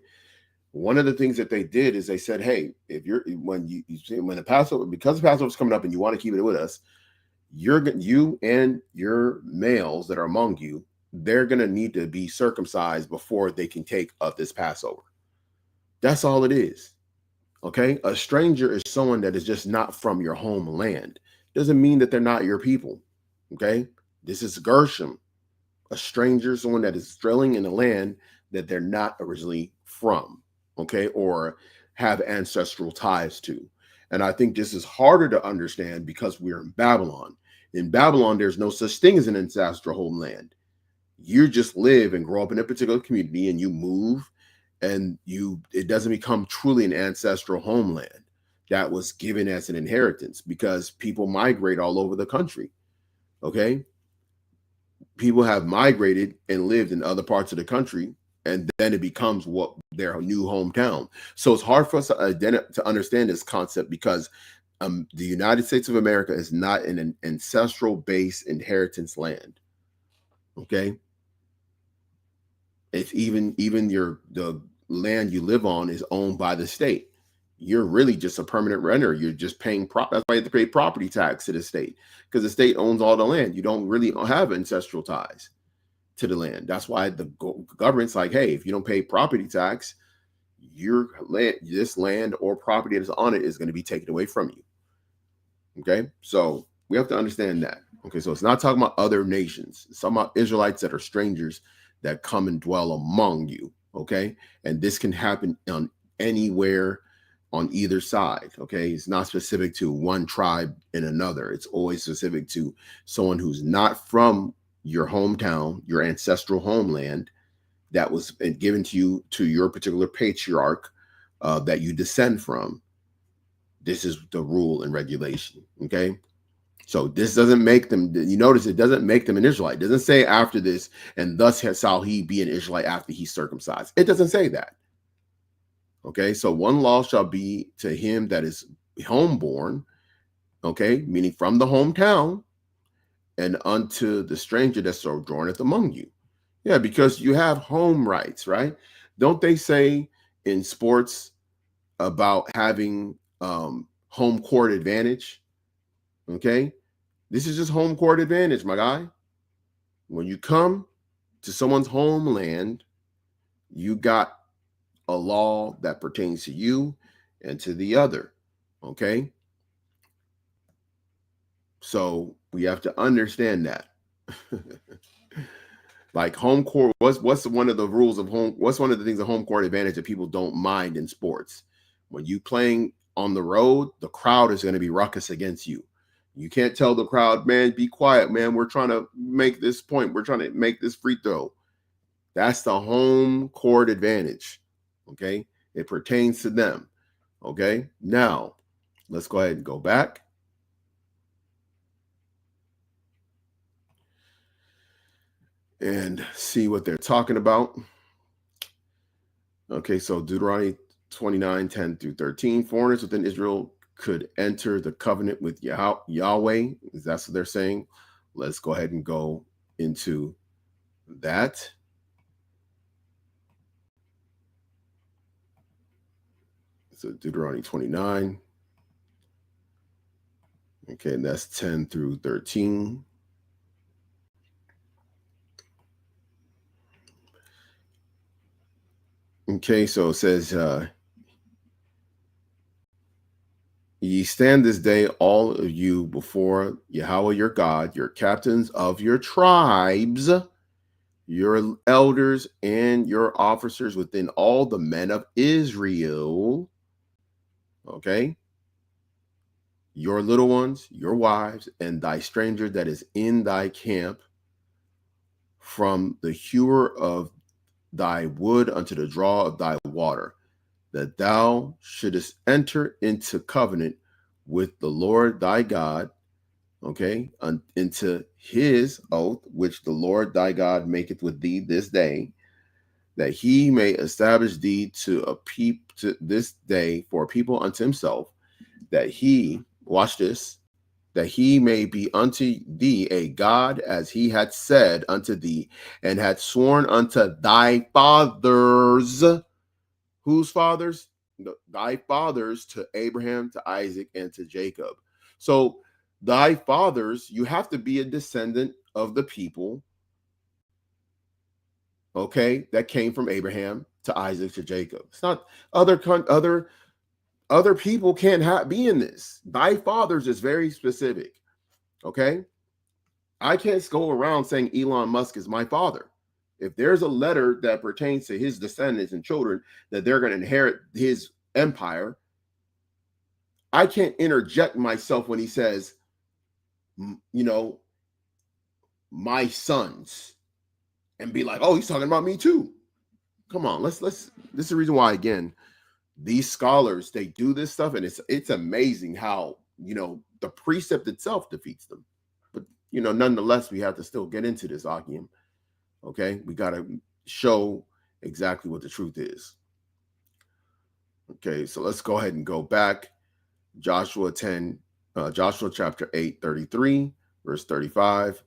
one of the things that they did is they said, "Hey, if when the Passover, because the Passover is coming up, and you want to keep it with us, you and your males that are among you, they're going to need to be circumcised before they can take up this Passover." That's all it is. Okay, a stranger is someone that is just not from your homeland. Doesn't mean that they're not your people. Okay, this is Gershom, a stranger, someone that is dwelling in a land that they're not originally from, okay, or have ancestral ties to. And I think this is harder to understand because we're in Babylon. In Babylon, there's no such thing as an ancestral homeland. You just live and grow up in a particular community, and you move, and it doesn't become truly an ancestral homeland that was given as an inheritance, because people migrate all over the country. Okay, people have migrated and lived in other parts of the country, and then it becomes what their new hometown. So it's hard for us to understand this concept, because the United States of America is not an ancestral based inheritance land. Okay, it's even the land you live on is owned by the state. You're really just a permanent renter. You're just paying that's why you have to pay property tax to the state, because the state owns all the land. You don't really have ancestral ties to the land. That's why the government's like, hey, if you don't pay property tax, this land or property that's on it is going to be taken away from you. Okay, so we have to understand that. Okay, so it's not talking about other nations. It's talking about Israelites that are strangers that come and dwell among you. Okay, and this can happen on anywhere, on either side. Okay, it's not specific to one tribe and another. It's always specific to someone who's not from your hometown, your ancestral homeland, that was given to you, to your particular patriarch that you descend from. This is the rule and regulation. Okay, so this doesn't make them, you notice it doesn't make them an Israelite. It doesn't say after this, and thus shall he be an Israelite after he's circumcised. It doesn't say that. Okay, so one law shall be to him that is homeborn, okay, meaning from the hometown, and unto the stranger that sojourneth among you. Yeah, because you have home rights, right? Don't they say in sports about having home court advantage? Okay, this is just home court advantage, my guy. When you come to someone's homeland, you got a law that pertains to you and to the other. Okay, so we have to understand that. Like home court, what's one of the rules of home? What's one of the things of home court advantage that people don't mind in sports? When you playing on the road, the crowd is going to be ruckus against you. You can't tell the crowd, man, be quiet, man. We're trying to make this point. We're trying to make this free throw. That's the home court advantage. Okay, It pertains to them. Okay, now let's go ahead and go back. And see what they're talking about. Okay, so Deuteronomy 29, 10 through 13. Foreigners within Israel could enter the covenant with Yahweh. That's what they're saying. Let's go ahead and go into that. So Deuteronomy 29. Okay, and that's 10 through 13. Okay, so it says, ye stand this day, all of you, before Yahweh your God, your captains of your tribes, your elders, and your officers within all the men of Israel. Okay. Your little ones, your wives, and thy stranger that is in thy camp, from the hewer of thy wood unto the draw of thy water, that thou shouldest enter into covenant with the Lord thy God, okay, into his oath, which the Lord thy God maketh with thee this day, that he may establish thee to this day for a people unto himself, that he, watch this, that he may be unto thee a God, as he had said unto thee, and had sworn unto thy fathers. Whose fathers? Thy fathers, to Abraham, to Isaac, and to Jacob. So thy fathers, you have to be a descendant of the people, okay, that came from Abraham to Isaac to Jacob. It's not other people can't be in this. Thy fathers is very specific. Okay, I can't go around saying Elon Musk is my father. If there's a letter that pertains to his descendants and children that they're going to inherit his empire, I can't interject myself when he says, my sons, and be like, oh, he's talking about me too. Come on, let's. This is the reason why, again, these scholars, they do this stuff, and it's amazing how the precept itself defeats them. But nonetheless, we have to still get into this argument. Okay, we got to show exactly what the truth is. Okay, so let's go ahead and go back. Joshua chapter 8, 33, verse 35.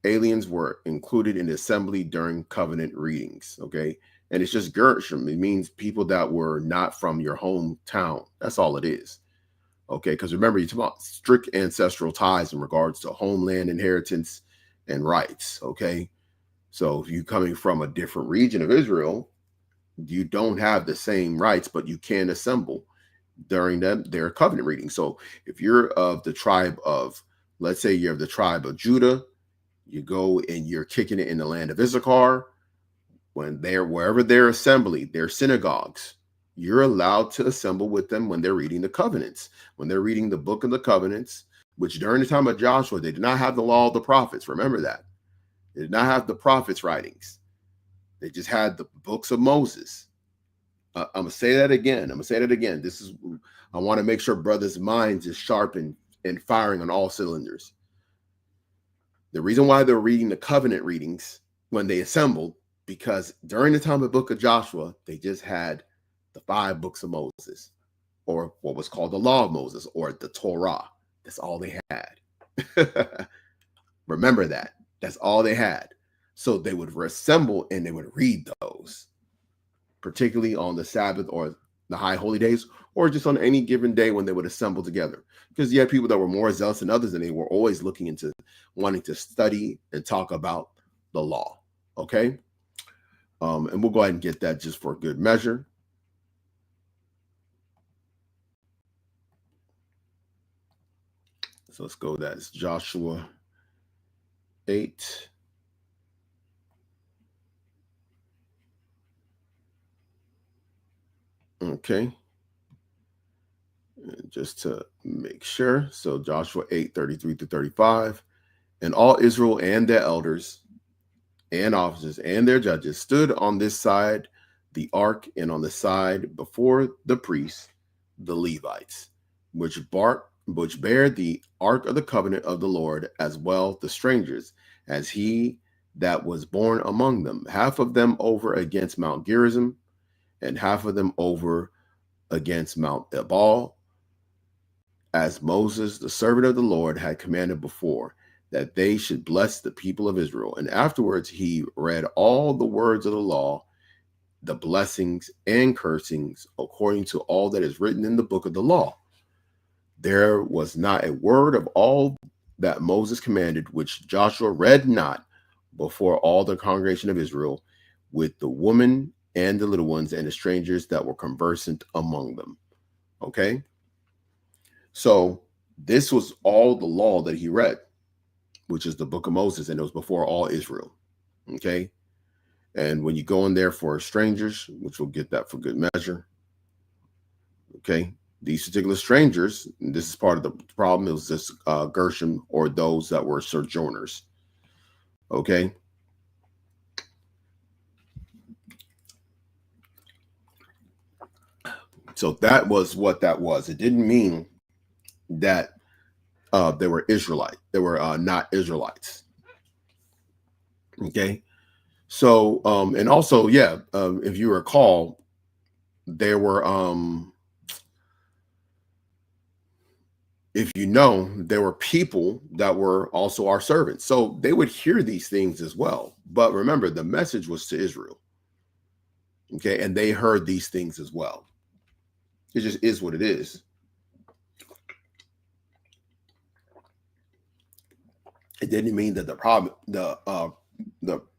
Aliens were included in the assembly during covenant readings. Okay, and it's just Gershom. It means people that were not from your hometown. That's all it is. Okay, because remember, you're talking about strict ancestral ties in regards to homeland inheritance and rights. Okay, so if you're coming from a different region of Israel, you don't have the same rights, but you can assemble during their covenant reading. So if you're of the tribe of, let's say you're of the tribe of Judah, you go and you're kicking it in the land of Issachar, wherever their assembly, their synagogues, you're allowed to assemble with them when they're reading the covenants, when they're reading the book of the covenants, which during the time of Joshua, they did not have the law of the prophets. Remember that. They did not have the prophets' writings. They just had the books of Moses. I'm going to say that again. I want to make sure brothers' minds is sharp and firing on all cylinders. The reason why they're reading the covenant readings when they assembled, because during the time of the book of Joshua, they just had the 5 books of Moses, or what was called the law of Moses, or the Torah. That's all they had. Remember that. That's all they had. So they would assemble and they would read those, particularly on the Sabbath or the high holy days, or just on any given day when they would assemble together. Because you had people that were more zealous than others, and they were always looking into wanting to study and talk about the law. Okay. And we'll go ahead and get that just for good measure. So let's go. That's Joshua 8. Okay. And just to make sure. So Joshua 8, 33 to 35. And all Israel and their elders and officers and their judges stood on this side the ark, and on the side before the priests, the Levites, which bear the ark of the covenant of the Lord, as well the strangers, as he that was born among them, half of them over against Mount Gerizim, and half of them over against Mount Ebal, as Moses, the servant of the Lord, had commanded before, that they should bless the people of Israel. And afterwards he read all the words of the law, the blessings and cursings, according to all that is written in the book of the law. There was not a word of all that Moses commanded, which Joshua read not before all the congregation of Israel, with the woman and the little ones and the strangers that were conversant among them. Okay? So this was all the law that he read, which is the book of Moses, and it was before all Israel. Okay? And when you go in there for strangers, which we'll get that for good measure, okay, these particular strangers, and this is part of the problem, it was just Gershom, or those that were sojourners. Okay. So that was what that was. It didn't mean that they were Israelite. They were not Israelites. Okay. So, and also, yeah, if you recall, there were, if you know, there were people that were also our servants. So they would hear these things as well. But remember, the message was to Israel. Okay. And they heard these things as well. It just is what it is. It didn't mean that the problem,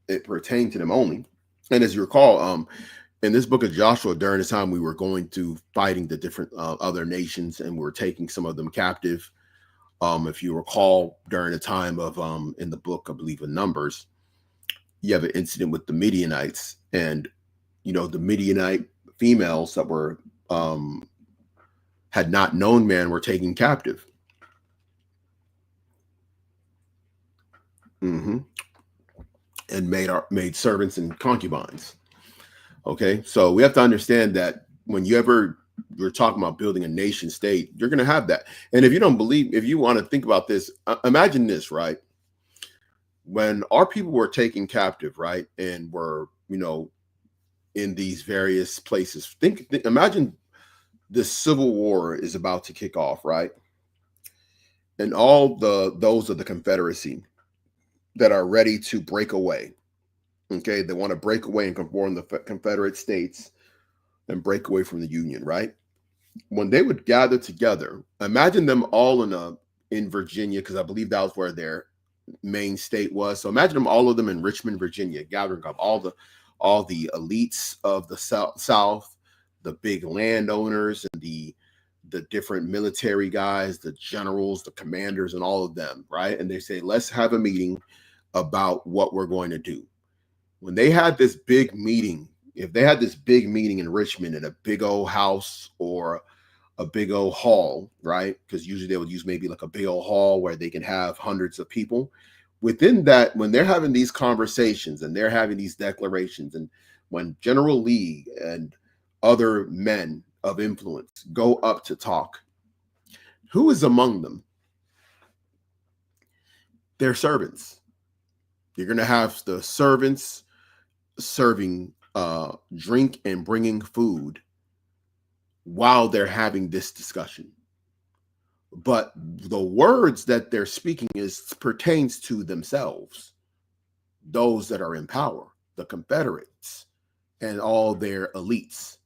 it pertained to them only. And as you recall, in this book of Joshua, during the time we were going to fighting the different other nations, and we were taking some of them captive. If you recall, during the time of in the book, I believe, of Numbers, you have an incident with the Midianites, and you know, the Midianite females that were had not known man were taken captive. And made servants and concubines. Okay, so we have to understand that when you're talking about building a nation state, you're going to have that. And if you don't believe, if you want to think about this, imagine this, right? When our people were taken captive, right, and were, you know, in these various places, imagine this civil war is about to kick off, right? And all those of the Confederacy that are ready to break away. Okay, they want to break away and conform the Confederate States and break away from the Union, right? When they would gather together, imagine them all in Virginia, because I believe that was where their main state was. So imagine them, all of them in Richmond, Virginia, gathering up all the elites of the South, the big landowners, and the different military guys, the generals, the commanders, and all of them, right? And they say, let's have a meeting about what we're going to do. When they had this big meeting, if they had this big meeting in Richmond in a big old house or a big old hall, right? Because usually they would use maybe like a big old hall where they can have hundreds of people. Within that, when they're having these conversations and they're having these declarations, and when General Lee and other men of influence go up to talk, who is among them? Their servants. You're going to have the servants serving drink and bringing food while they're having this discussion. But the words that they're speaking pertains to themselves, those that are in power, the Confederates, and all their elites.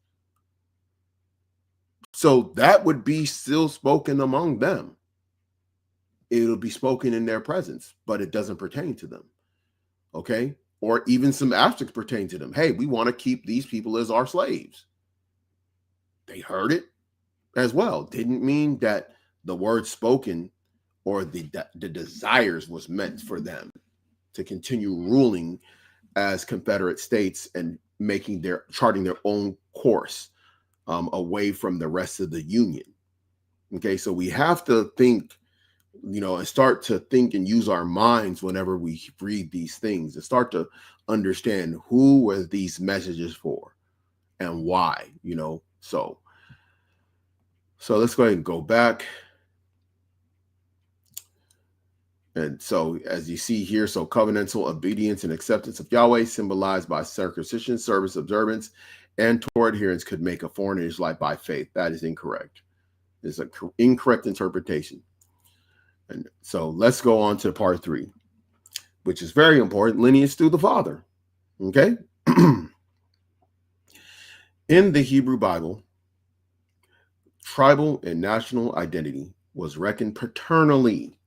So that would be still spoken among them. It'll be spoken in their presence, but it doesn't pertain to them. Okay? Or even some aspects pertain to them. Hey, we want to keep these people as our slaves. They heard it as well. Didn't mean that the word spoken or the desires was meant for them to continue ruling as Confederate states and charting their own course away from the rest of the Union. Okay, so we have to think, and start to think and use our minds whenever we read these things and start to understand who were these messages for. and why, so let's go ahead and go back. And so as you see here, so covenantal obedience and acceptance of Yahweh symbolized by circumcision, service observance, and Torah adherence could make a foreign Israelite by faith. That is incorrect. It's an incorrect interpretation. And so let's go on to part 3, which is very important, lineage through the father. Okay. In the Hebrew Bible, tribal and national identity was reckoned paternally.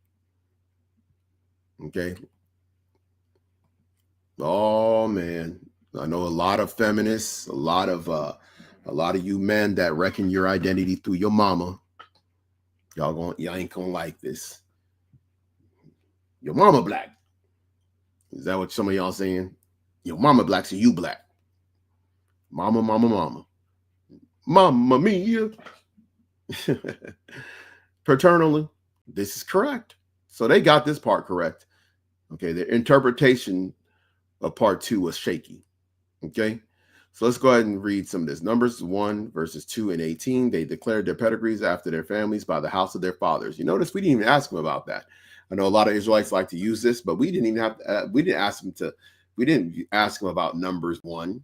Okay. Oh man, I know a lot of feminists, a lot of you men that reckon your identity through your mama. Y'all ain't gonna like this. Your mama black. Is that what some of y'all saying? Your mama black, so you black. Mama, mama, mama. Mamma mia. Paternally, this is correct. So they got this part correct. Okay, the interpretation of part 2 was shaky. Okay, so let's go ahead and read some of this. Numbers 1, verses 2 and 18. They declared their pedigrees after their families by the house of their fathers. You notice we didn't even ask them about that. I know a lot of Israelites like to use this, but we didn't even have to, we didn't ask them about Numbers 1.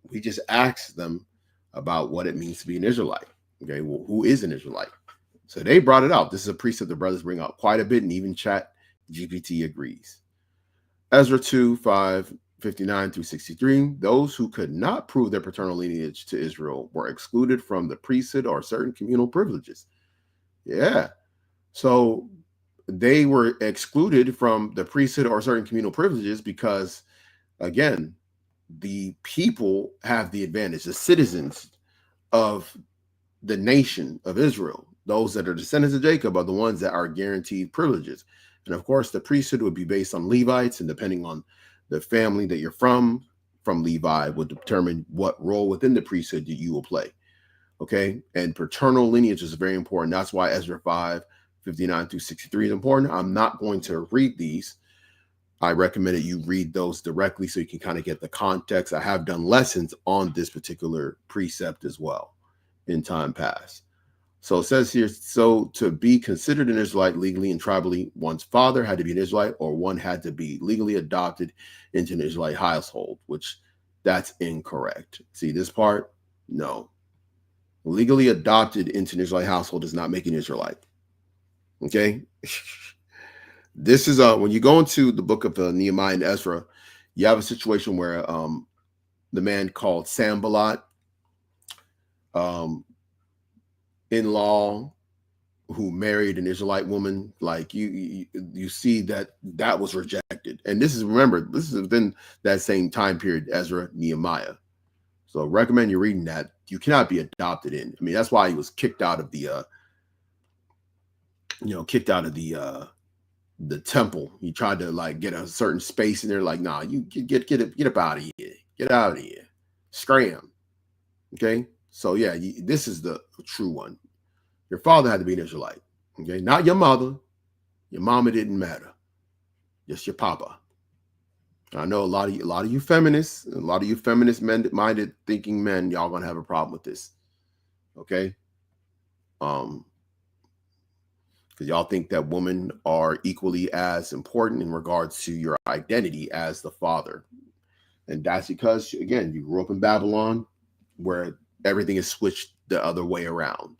We just asked them about what it means to be an Israelite. Okay, well, who is an Israelite? So they brought it out. This is a precept the brothers bring out quite a bit, and even Chat GPT agrees. Ezra 2, 5, 59 through 63. Those who could not prove their paternal lineage to Israel were excluded from the priesthood or certain communal privileges. Yeah. So they were excluded from the priesthood or certain communal privileges because, again, the people have the advantage, the citizens of the nation of Israel. Those that are descendants of Jacob are the ones that are guaranteed privileges. And of course, the priesthood would be based on Levites, and depending on the family that you're from Levi would determine what role within the priesthood that you will play. Okay. And paternal lineage is very important. That's why Ezra 5, 59 through 63 is important. I'm not going to read these. I recommend that you read those directly so you can kind of get the context. I have done lessons on this particular precept as well in time past. So it says here, so to be considered an Israelite legally and tribally, one's father had to be an Israelite, or one had to be legally adopted into an Israelite household, which that's incorrect. See this part? No. Legally adopted into an Israelite household does not make an Israelite. Okay? This is when you go into the book of Nehemiah and Ezra, you have a situation where the man called Sanballat, in-law who married an Israelite woman, like you see that was rejected. And this is, remember, this is within that same time period, Ezra, Nehemiah. So recommend you reading that. You cannot be adopted in. I mean, that's why he was kicked out of the temple. He tried to like get a certain space in there, like, nah, you get up out of here. Get out of here. Scram. Okay. So yeah, this is the true one. Your father had to be an Israelite, okay? Not your mother. Your mama didn't matter. Just your papa. I know a lot of you feminists, a lot of you feminist-minded thinking men, y'all gonna have a problem with this, okay? Because y'all think that women are equally as important in regards to your identity as the father, and that's because, again, you grew up in Babylon, where everything is switched the other way around.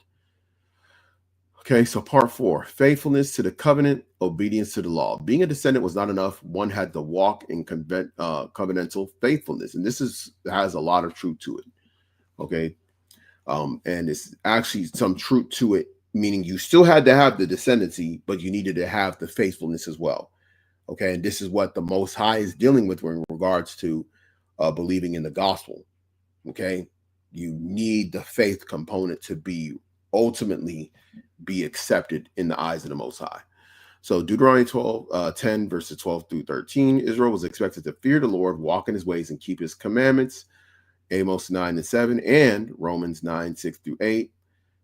Okay, so part 4, faithfulness to the covenant, obedience to the law. Being a descendant was not enough. One had to walk in covenantal faithfulness. And this has a lot of truth to it. Okay. And it's actually some truth to it, meaning you still had to have the descendancy, but you needed to have the faithfulness as well. Okay. And this is what the Most High is dealing with in regards to believing in the gospel. Okay. You need the faith component to ultimately be accepted in the eyes of the Most High. So Deuteronomy 10 verses 12 through 13, Israel was expected to fear the Lord, walk in his ways, and keep his commandments. Amos 9 and 7 and Romans 9, 6 through 8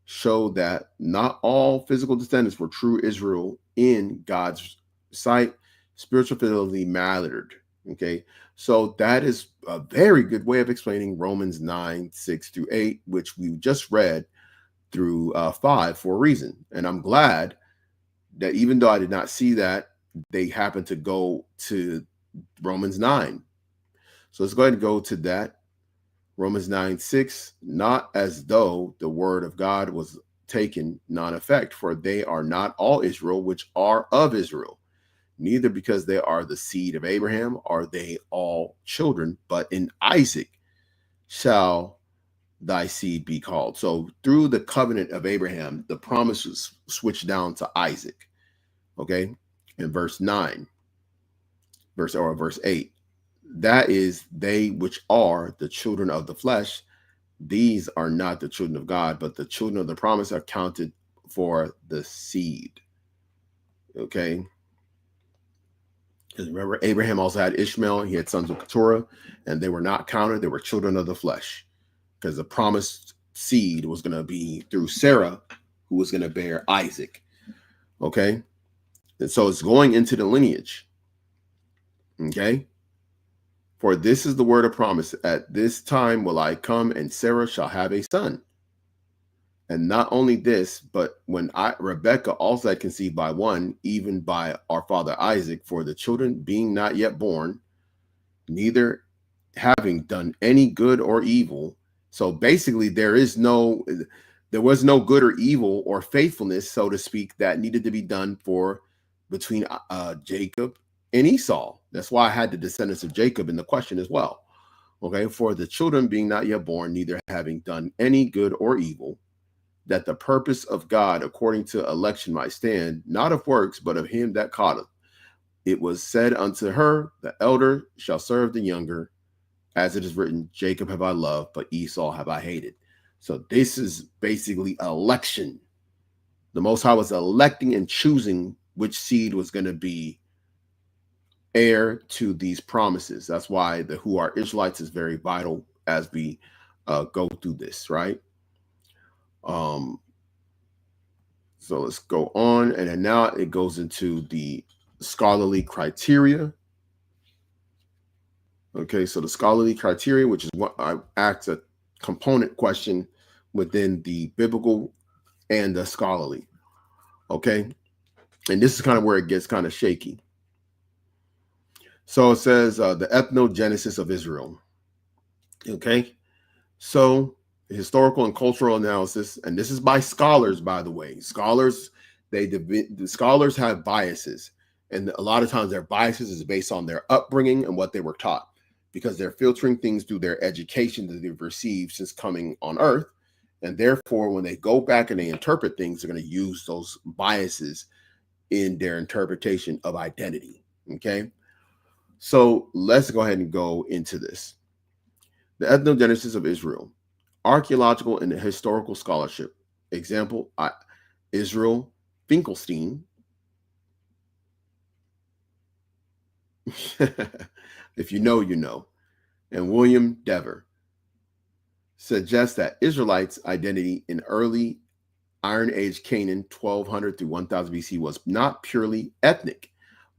show that not all physical descendants were true Israel in God's sight. Spiritual fidelity mattered. Okay. So that is a very good way of explaining Romans 9:6-8, which we just read through 5 for a reason. And I'm glad that even though I did not see that, they happened to go to Romans 9. So let's go ahead and go to that. Romans 9:6, not as though the word of God was taken non-effect, for they are not all Israel which are of Israel, neither because they are the seed of Abraham are they all children, but in Isaac shall thy seed be called. So through the covenant of Abraham, the promises switched down to Isaac. Okay, in verse 9, verse 8, that is, they which are the children of the flesh, these are not the children of God, but the children of the promise are counted for the seed. Okay, because remember, Abraham also had Ishmael, he had sons of Keturah, and they were not counted, they were children of the flesh, because the promised seed was going to be through Sarah, who was going to bear Isaac. Okay, and so it's going into the lineage. Okay, for this is the word of promise, at this time will I come, and Sarah shall have a son. And not only this, but when Rebekah also had conceived by one, even by our father Isaac, for the children being not yet born, neither having done any good or evil. So basically, there was no good or evil or faithfulness, so to speak, that needed to be done for between Jacob and Esau. That's why I had the descendants of Jacob in the question as well. Okay, for the children being not yet born, neither having done any good or evil, that the purpose of God according to election might stand, not of works, but of him that calleth. It was said unto her, the elder shall serve the younger, as it is written, Jacob have I loved, but Esau have I hated. So this is basically election. The Most High was electing and choosing which seed was going to be heir to these promises. That's why the who are Israelites is very vital as we go through this, right? So let's go on, and then now it goes into the scholarly criteria. Okay, so the scholarly criteria, which is what I asked a component question within the biblical and the scholarly. Okay, and this is kind of where it gets kind of shaky. So it says the ethnogenesis of Israel. Okay, so historical and cultural analysis, and this is by scholars, by the way. Scholars, the scholars have biases, and a lot of times their biases is based on their upbringing and what they were taught, because they're filtering things through their education that they've received since coming on earth. And therefore, when they go back and they interpret things, they're going to use those biases in their interpretation of identity. Okay, so let's go ahead and go into this. The ethnogenesis of Israel, archaeological and historical scholarship. Example, Israel Finkelstein. If you know, you know. And William Dever suggests that Israelites' identity in early Iron Age Canaan, 1200 through 1000 BC, was not purely ethnic,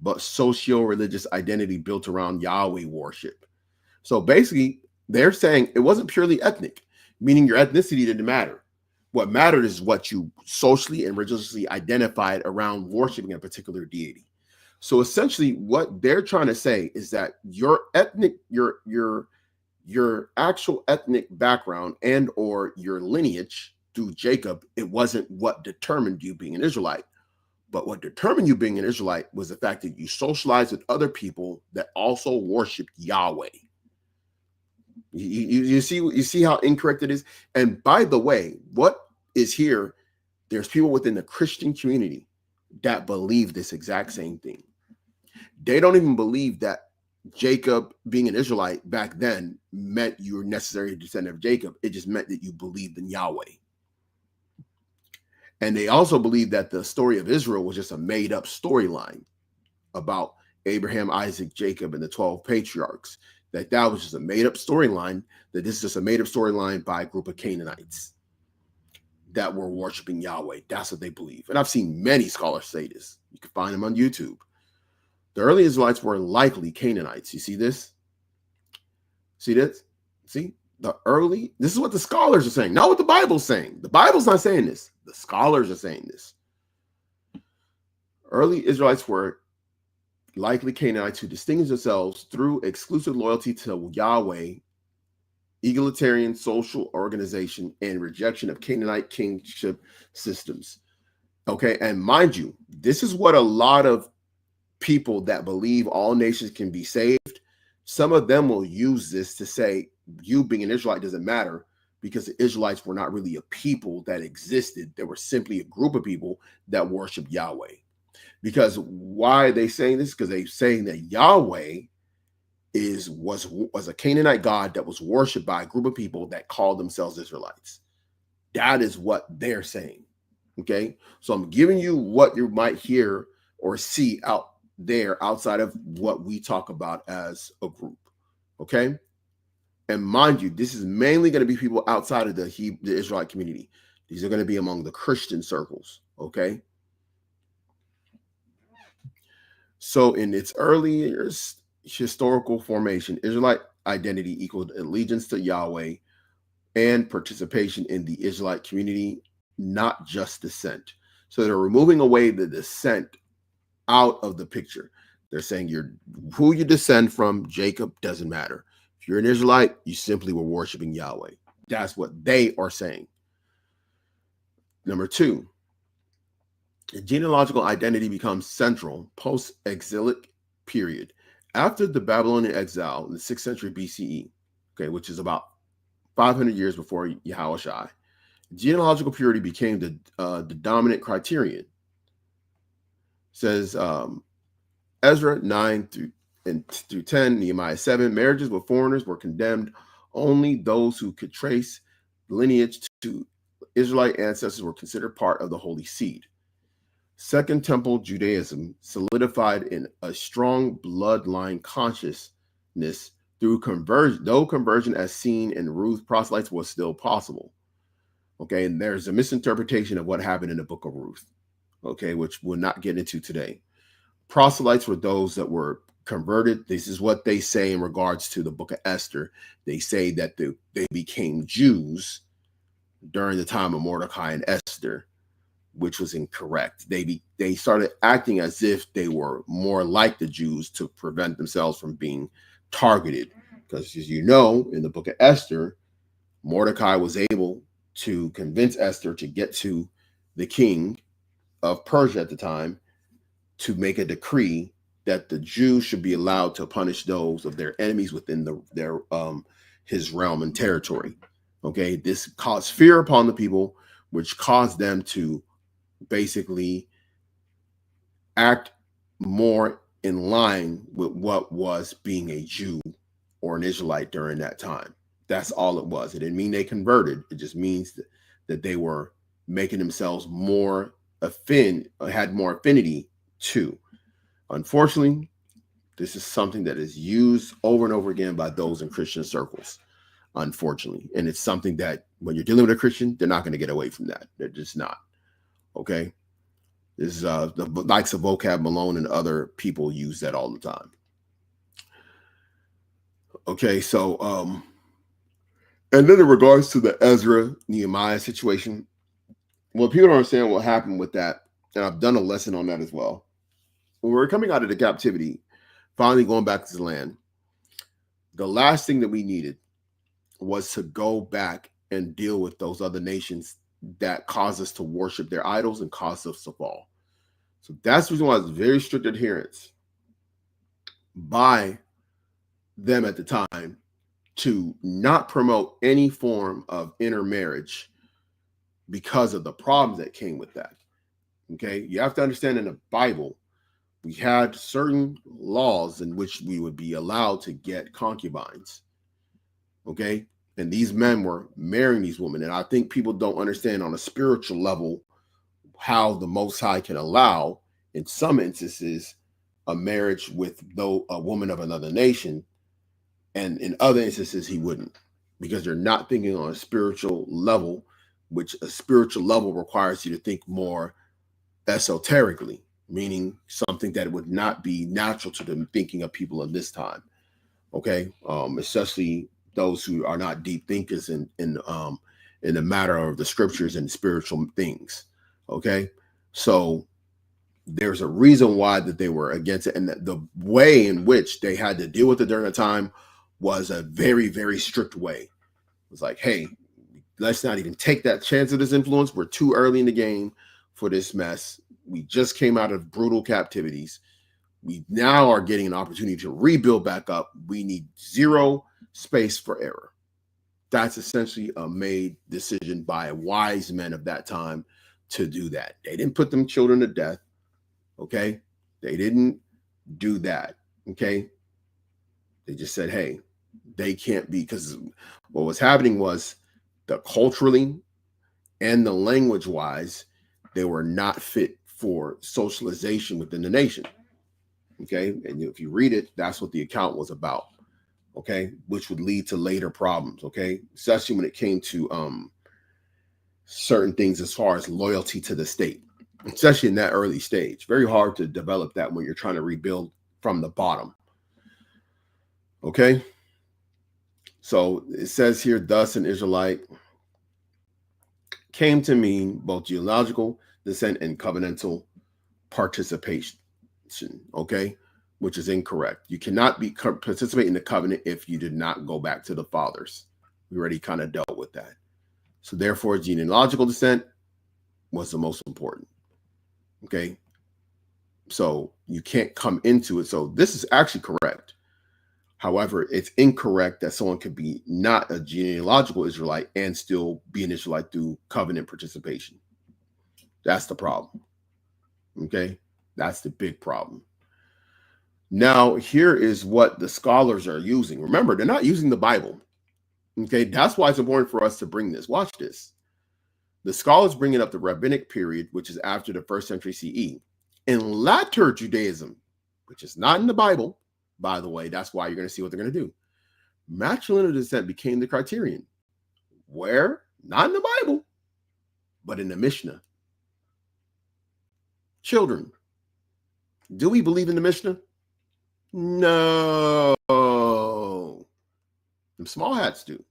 but socio-religious identity built around Yahweh worship. So basically, they're saying it wasn't purely ethnic, meaning your ethnicity didn't matter. What mattered is what you socially and religiously identified around worshiping a particular deity. So essentially, what they're trying to say is that your ethnic, your actual ethnic background and or your lineage through Jacob, it wasn't what determined you being an Israelite. But what determined you being an Israelite was the fact that you socialized with other people that also worshiped Yahweh. You see how incorrect it is? And by the way, what is here, there's people within the Christian community that believe this exact same thing. They don't even believe that Jacob being an Israelite back then meant you were necessarily a descendant of Jacob. It just meant that you believed in Yahweh. And they also believe that the story of Israel was just a made-up storyline about Abraham, Isaac, Jacob, and the 12 patriarchs. That was just a made-up storyline, that this is just a made-up storyline by a group of Canaanites that were worshiping Yahweh. That's what they believe. And I've seen many scholars say this. You can find them on YouTube. The early Israelites were likely Canaanites. You see this? See this? See? This is what the scholars are saying, not what the Bible's saying. The Bible's not saying this. The scholars are saying this. Early Israelites were likely Canaanites who distinguished themselves through exclusive loyalty to Yahweh, egalitarian social organization, and rejection of Canaanite kingship systems. Okay, and mind you, this is what a lot of people that believe all nations can be saved, some of them will use this to say, you being an Israelite doesn't matter, because the Israelites were not really a people that existed. They were simply a group of people that worship Yahweh. Because why are they saying this? Because they're saying that Yahweh was a Canaanite god that was worshipped by a group of people that called themselves Israelites. That is what they're saying. Okay, so I'm giving you what you might hear or see out there outside of what we talk about as a group. Okay, and mind you, this is mainly going to be people outside of the Israelite community. These are going to be among the Christian circles. Okay, so in its early historical formation, Israelite identity equaled allegiance to Yahweh and participation in the Israelite community, not just descent. So they're removing away the descent out of the picture. They're saying who you descend from, Jacob, doesn't matter. If you're an Israelite, you simply were worshiping Yahweh. That's what they are saying. Number two, the genealogical identity becomes central post-exilic period. After the Babylonian exile in the 6th century BCE, okay, which is about 500 years before Yahushua, genealogical purity became the dominant criterion. Says Ezra 9 through 10, Nehemiah 7, marriages with foreigners were condemned. Only those who could trace lineage to Israelite ancestors were considered part of the holy seed. Second Temple Judaism solidified in a strong bloodline consciousness through conversion, though conversion as seen in Ruth proselytes was still possible. Okay, and there's a misinterpretation of what happened in the book of Ruth, okay, which we'll not get into today. Proselytes were those that were converted. This is what they say in regards to the book of Esther. They say that they became Jews during the time of Mordecai and Esther, which was incorrect. They started acting as if they were more like the Jews to prevent themselves from being targeted. Because as you know, in the book of Esther, Mordecai was able to convince Esther to get to the king of Persia at the time to make a decree that the Jews should be allowed to punish those of their enemies within his realm and territory. Okay, this caused fear upon the people, which caused them to basically act more in line with what was being a Jew or an Israelite during that time. That's all it was. It didn't mean they converted. It just means that they were making themselves more had more affinity to. Unfortunately, this is something that is used over and over again by those in Christian circles, unfortunately. And it's something that when you're dealing with a Christian, they're not going to get away from that. They're just not. Okay? This is the likes of Vocab Malone and other people use that all the time. Okay, so and then in regards to the Ezra Nehemiah situation, well, people don't understand what happened with that, and I've done a lesson on that as well. When we were coming out of the captivity, finally going back to the land, the last thing that we needed was to go back and deal with those other nations that caused us to worship their idols and caused us to fall. So that's the reason why it's very strict adherence by them at the time to not promote any form of intermarriage because of the problems that came with that. Okay, you have to understand in the Bible, we had certain laws in which we would be allowed to get concubines. Okay, and these men were marrying these women. And I think people don't understand on a spiritual level how the Most High can allow, in some instances, a marriage with a woman of another nation. And in other instances, he wouldn't, because they're not thinking on a spiritual level, which a spiritual level requires you to think more esoterically, meaning something that would not be natural to the thinking of people of this time. Okay, especially those who are not deep thinkers in the matter of the scriptures and spiritual things. Okay, so there's a reason why that they were against it, and the way in which they had to deal with it during the time was a very, very strict way. It was like, hey, let's not even take that chance of this influence. We're too early in the game for this mess. We just came out of brutal captivities. We now are getting an opportunity to rebuild back up. We need zero space for error. That's essentially a made decision by wise men of that time to do that. They didn't put them children to death. Okay. They didn't do that. Okay. They just said, hey, they can't be, because what was happening was the culturally and the language wise, they were not fit for socialization within the nation. Okay. And if you read it, that's what the account was about. Okay. Which would lead to later problems. Okay. Especially when it came to certain things as far as loyalty to the state, especially in that early stage. Very hard to develop that when you're trying to rebuild from the bottom. Okay. So it says here, thus an Israelite came to mean both genealogical descent and covenantal participation. Okay. Which is incorrect. You cannot participate in the covenant if you did not go back to the fathers. We already kind of dealt with that. So therefore, genealogical descent was the most important. Okay. So you can't come into it. So this is actually correct. However, it's incorrect that someone could be not a genealogical Israelite and still be an Israelite through covenant participation. That's the problem. Okay. That's the big problem. Now, here is what the scholars are using. Remember, they're not using the Bible. Okay. That's why it's important for us to bring this. Watch this. The scholars bringing up the rabbinic period, which is after the 1st century CE. In latter Judaism, which is not in the Bible, by the way, that's why you're going to see what they're going to do. Matrilineal descent became the criterion. Where? Not in the Bible, but in the Mishnah. Children, do we believe in the Mishnah? No. Them small hats do.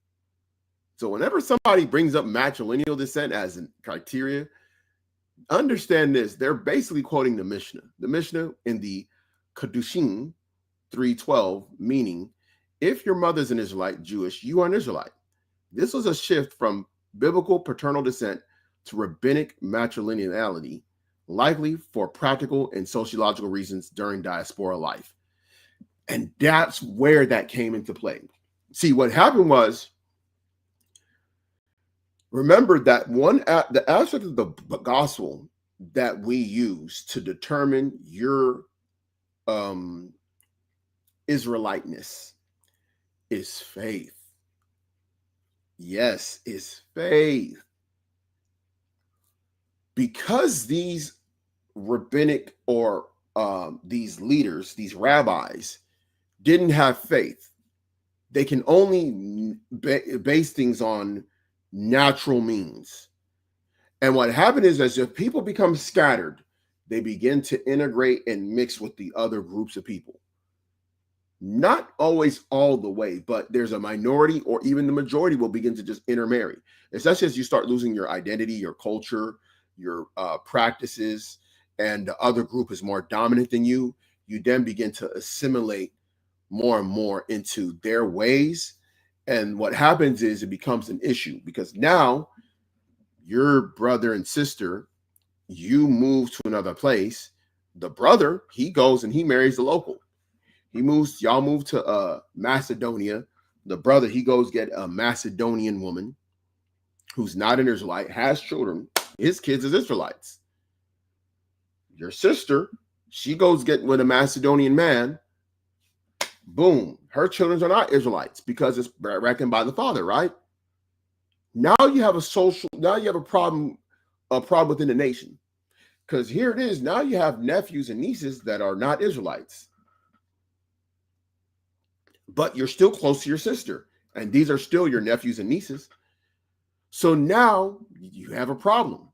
So whenever somebody brings up matrilineal descent as a criteria, understand this. They're basically quoting the Mishnah. The Mishnah in the Kedushin 3:12, meaning if your mother's an Israelite, Jewish, you are an Israelite. This was a shift from biblical paternal descent to rabbinic matrilineality, likely for practical and sociological reasons during diaspora life. And that's where that came into play. See, what happened was, remember that the aspect of the gospel that we use to determine your Israeliteness is faith. Yes, is faith. Because these rabbinic or these leaders, these rabbis, didn't have faith, they can only base things on natural means. And what happened is, as if people become scattered, they begin to integrate and mix with the other groups of people. Not always all the way, but there's a minority or even the majority will begin to just intermarry, especially as you start losing your identity, your culture, your practices, and the other group is more dominant than you. You then begin to assimilate more and more into their ways. And what happens is it becomes an issue, because now your brother and sister, you move to another place. The brother, he goes and he marries the local. Y'all move to Macedonia. The brother, he goes get a Macedonian woman who's not an Israelite, has children. His kids is Israelites. Your sister, she goes get with a Macedonian man. Boom. Her children are not Israelites because it's reckoned by the father, right? Now you have a problem within the nation. Because here it is. Now you have nephews and nieces that are not Israelites. But you're still close to your sister. And these are still your nephews and nieces. So now you have a problem.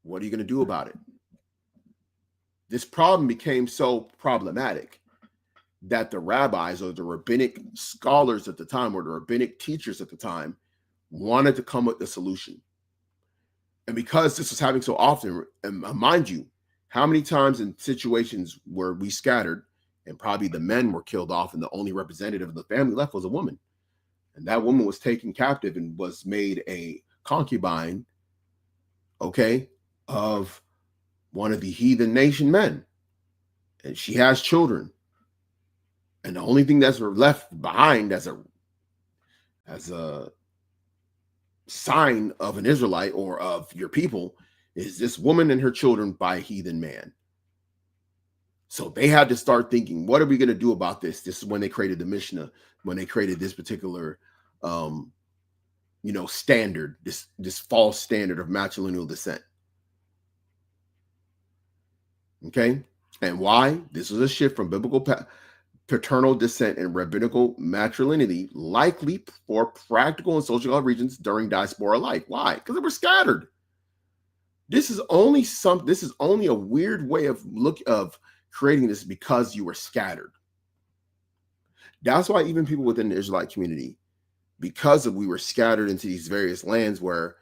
What are you going to do about it? This problem became so problematic that the rabbis or the rabbinic scholars at the time or the rabbinic teachers at the time wanted to come with the solution. And because this was happening so often, and mind you, how many times in situations where we scattered and probably the men were killed off and the only representative of the family left was a woman. And that woman was taken captive and was made a concubine, okay, of one of the heathen nation men. And she has children. And the only thing that's left behind as a sign of an Israelite or of your people is this woman and her children by a heathen man. So they had to start thinking, what are we going to do about this? This is when they created the Mishnah, when they created this particular standard, this false standard of matrilineal descent. Okay. And why? This was a shift from biblical paternal descent and rabbinical matrilineality, likely for practical and social reasons during diaspora life. Why? Because they were scattered. This is only a weird way of creating this because you were scattered. That's why even people within the Israelite community, because we were scattered into these various lands where,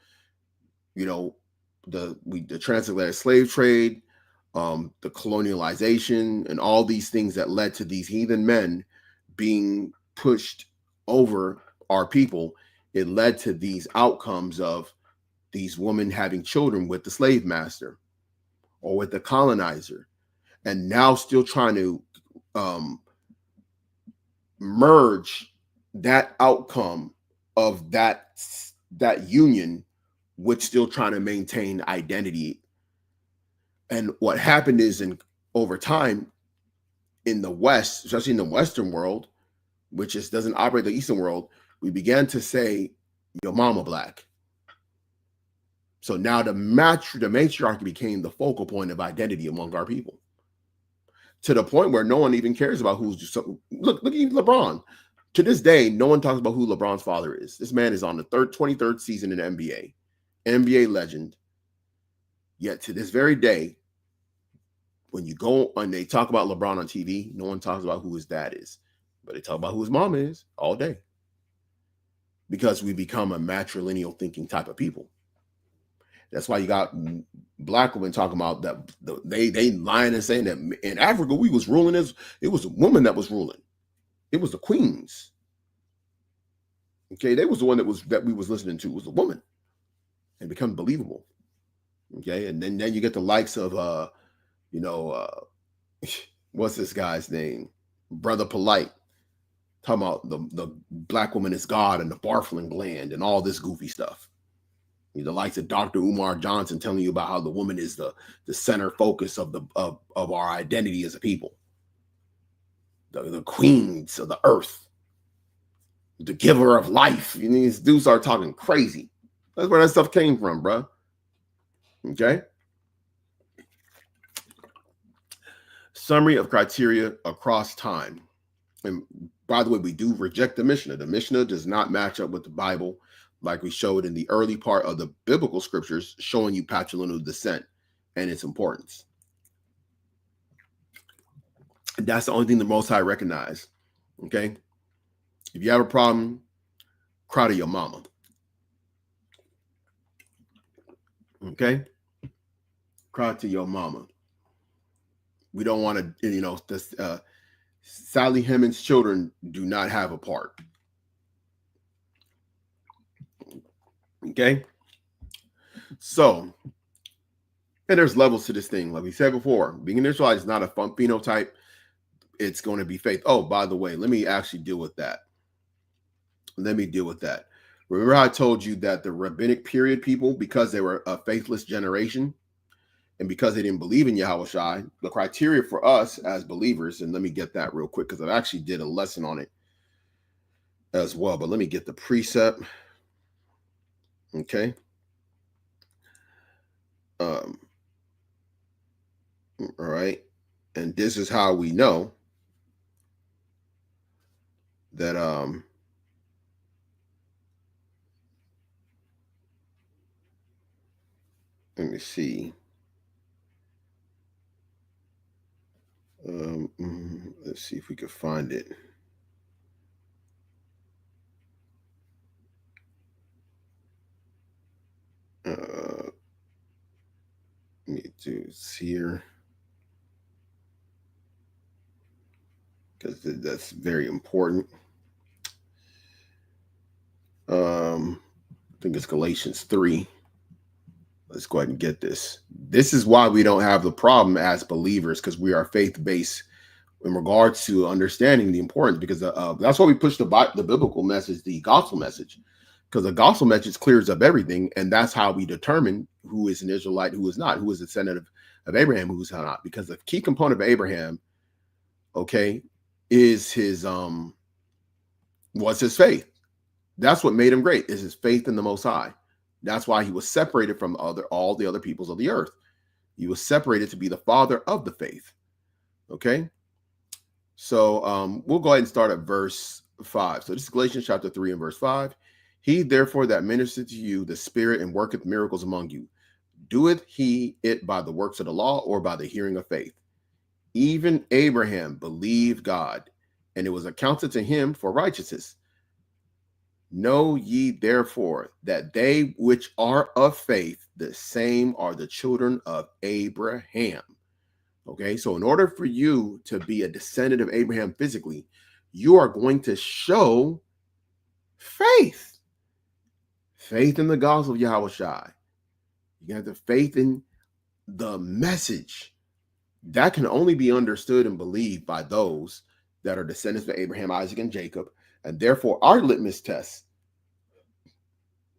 the transatlantic slave trade, the colonialization, and all these things that led to these heathen men being pushed over our people, it led to these outcomes of these women having children with the slave master or with the colonizer, and now still trying to merge that outcome of that union with still trying to maintain identity. And what happened is, over time in the West, especially in the Western world, which doesn't operate the Eastern world, we began to say, your mama black. So now the matriarchy became the focal point of identity among our people, to the point where no one even cares about who's. Look at LeBron. To this day, no one talks about who LeBron's father is. This man is on the 23rd season in the NBA legend. Yet to this very day, when you go and they talk about LeBron on TV, no one talks about who his dad is, but they talk about who his mom is all day, because we become a matrilineal thinking type of people. That's why you got black women talking about that they lying and saying that in Africa we was ruling it was a woman that was ruling. It was the queens. Okay, they was the one that we was listening to was a woman, and become believable. Okay, and then you get the likes of what's this guy's name? Brother Polite, talking about the black woman is God and the Barflin gland and all this goofy stuff. The likes of Dr. Umar Johnson telling you about how the woman is the center focus of our identity as a people. The queens of the earth, the giver of life. These dudes are talking crazy. That's where that stuff came from, bro. Okay. Summary of criteria across time. And by the way, we do reject the Mishnah. The Mishnah does not match up with the Bible, like we showed in the early part of the biblical scriptures, showing you patrilineal descent and its importance. That's the only thing the Most High recognized. Okay? If you have a problem, cry to your mama. Okay? Cry to your mama. We don't want to, Sally Hemings' children do not have a part. Okay? So, and there's levels to this thing. Like we said before, being an Israelite is not a fun phenotype. It's going to be faith. Oh, by the way, let me actually deal with that. Remember how I told you that the rabbinic period people, because they were a faithless generation, and because they didn't believe in Yahushua, the criteria for us as believers, and let me get that real quick, because I actually did a lesson on it as well, but let me get the precept. Okay. All right. And this is how we know that let me see. Let's see if we can find it. Let me do this here, because that's very important. I think it's Galatians 3. Let's go ahead and get this. This is why we don't have the problem as believers, because we are faith-based in regards to understanding the importance, because that's why we push the biblical message, the gospel message, because the gospel message clears up everything, and that's how we determine who is an Israelite, who is not, who is a descendant of Abraham, who is not, because the key component of Abraham, okay, is his was his faith. That's what made him great, is his faith in the Most High. That's why he was separated from all the other peoples of the earth. He was separated to be the father of the faith. Okay. So we'll go ahead and start at verse 5. So this is Galatians chapter 3 and verse 5. He therefore that ministered to you the Spirit and worketh miracles among you, doeth he it by the works of the law or by the hearing of faith? Even Abraham believed God, and it was accounted to him for righteousness. Know ye therefore that they which are of faith, the same are the children of Abraham. Okay, so in order for you to be a descendant of Abraham physically, you are going to show faith. Faith in the gospel of Yahweh Shai. You have the faith in the message. That can only be understood and believed by those that are descendants of Abraham, Isaac, and Jacob. And therefore, our litmus test,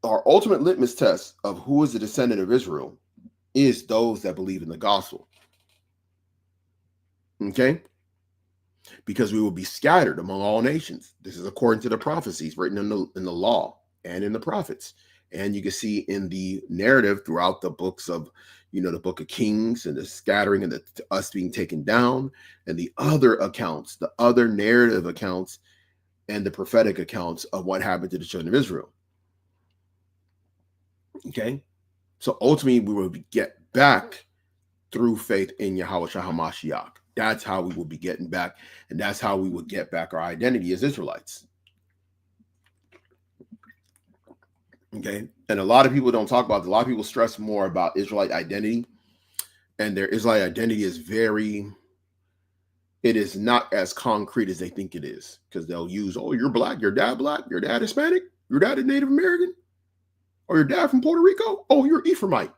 our ultimate litmus test of who is a descendant of Israel, is those that believe in the gospel. Okay? Because we will be scattered among all nations. This is according to the prophecies written in the law and in the prophets. And you can see in the narrative throughout the books of, the book of Kings, and the scattering and us being taken down, and the other accounts, the other narrative accounts, and the prophetic accounts of what happened to the children of Israel. Okay? So ultimately, we will get back through faith in Yahweh Shah HaMashiach. That's how we will be getting back, and that's how we will get back our identity as Israelites. Okay, and a lot of people don't talk about it. A lot of people stress more about Israelite identity, and their Israelite identity is it is not as concrete as they think it is, because they'll use, oh, you're black, your dad Hispanic, your dad is Native American, or your dad from Puerto Rico, oh, you're Ephraimite.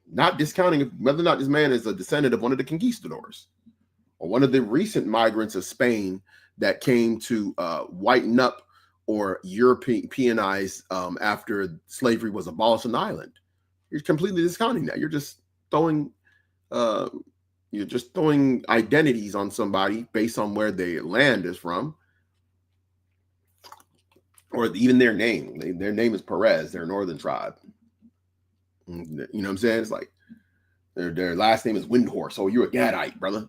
Not discounting whether or not this man is a descendant of one of the conquistadors or one of the recent migrants of Spain that came to whiten up or Europeanize after slavery was abolished on the island. You're completely discounting that. You're just throwing identities on somebody based on where their land is from, or even their name. Their name is Perez. They're a northern tribe. You know what I'm saying? It's like their last name is Windhorse. Oh, you're a Gadite, brother.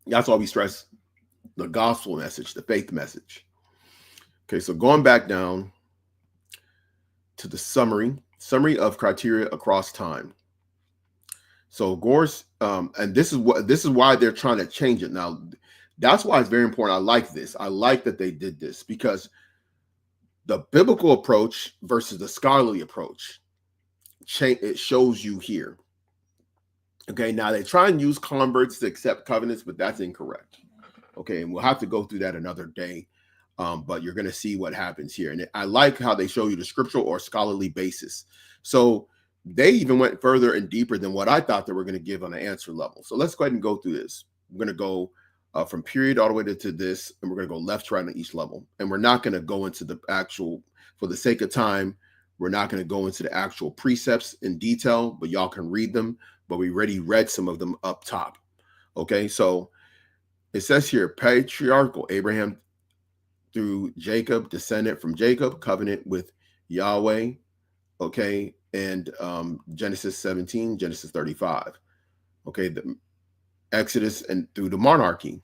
That's why we stress the gospel message, the faith message. Okay, so going back down to the summary of criteria across time. So, of course, and this is why they're trying to change it now. That's why it's very important. I like this. I like that they did this, because the biblical approach versus the scholarly approach, it shows you here. Okay, now they try and use converts to accept covenants, but that's incorrect. Okay, and we'll have to go through that another day, but you're going to see what happens here. And I like how they show you the scriptural or scholarly basis. So they even went further and deeper than what I thought they were going to give on an answer level. So let's go ahead and go through this. We're going to go from period all the way to this, and we're going to go left to right on each level. And we're not going to go into the actual, for the sake of time, we're not going to go into the actual precepts in detail, but y'all can read them. But we already read some of them up top. Okay, so it says here, patriarchal Abraham through Jacob, descendant from Jacob, covenant with Yahweh. Okay, and Genesis 17, Genesis 35. Okay, the Exodus and through the monarchy.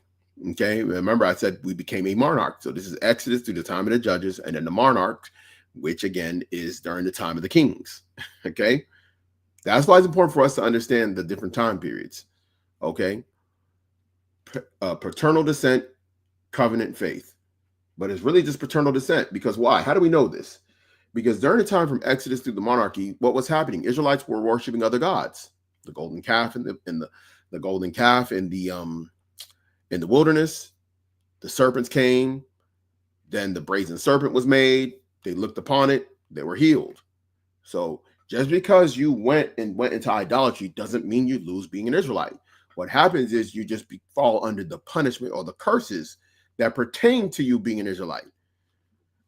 Okay, remember I said we became a monarch. So this is Exodus through the time of the judges, and then the monarch, which again is during the time of the kings. Okay, That's why it's important for us to understand the different time periods. Okay. Paternal descent, covenant faith. But it's really just paternal descent, because why? How do we know this? Because during the time from Exodus through the monarchy, what was happening? Israelites were worshiping other gods. The golden calf and the golden calf in the wilderness. The serpents came. Then the brazen serpent was made. They looked upon it. They were healed. So just because you went into idolatry doesn't mean you lose being an Israelite. What happens is you just fall under the punishment or the curses that pertain to you being an Israelite.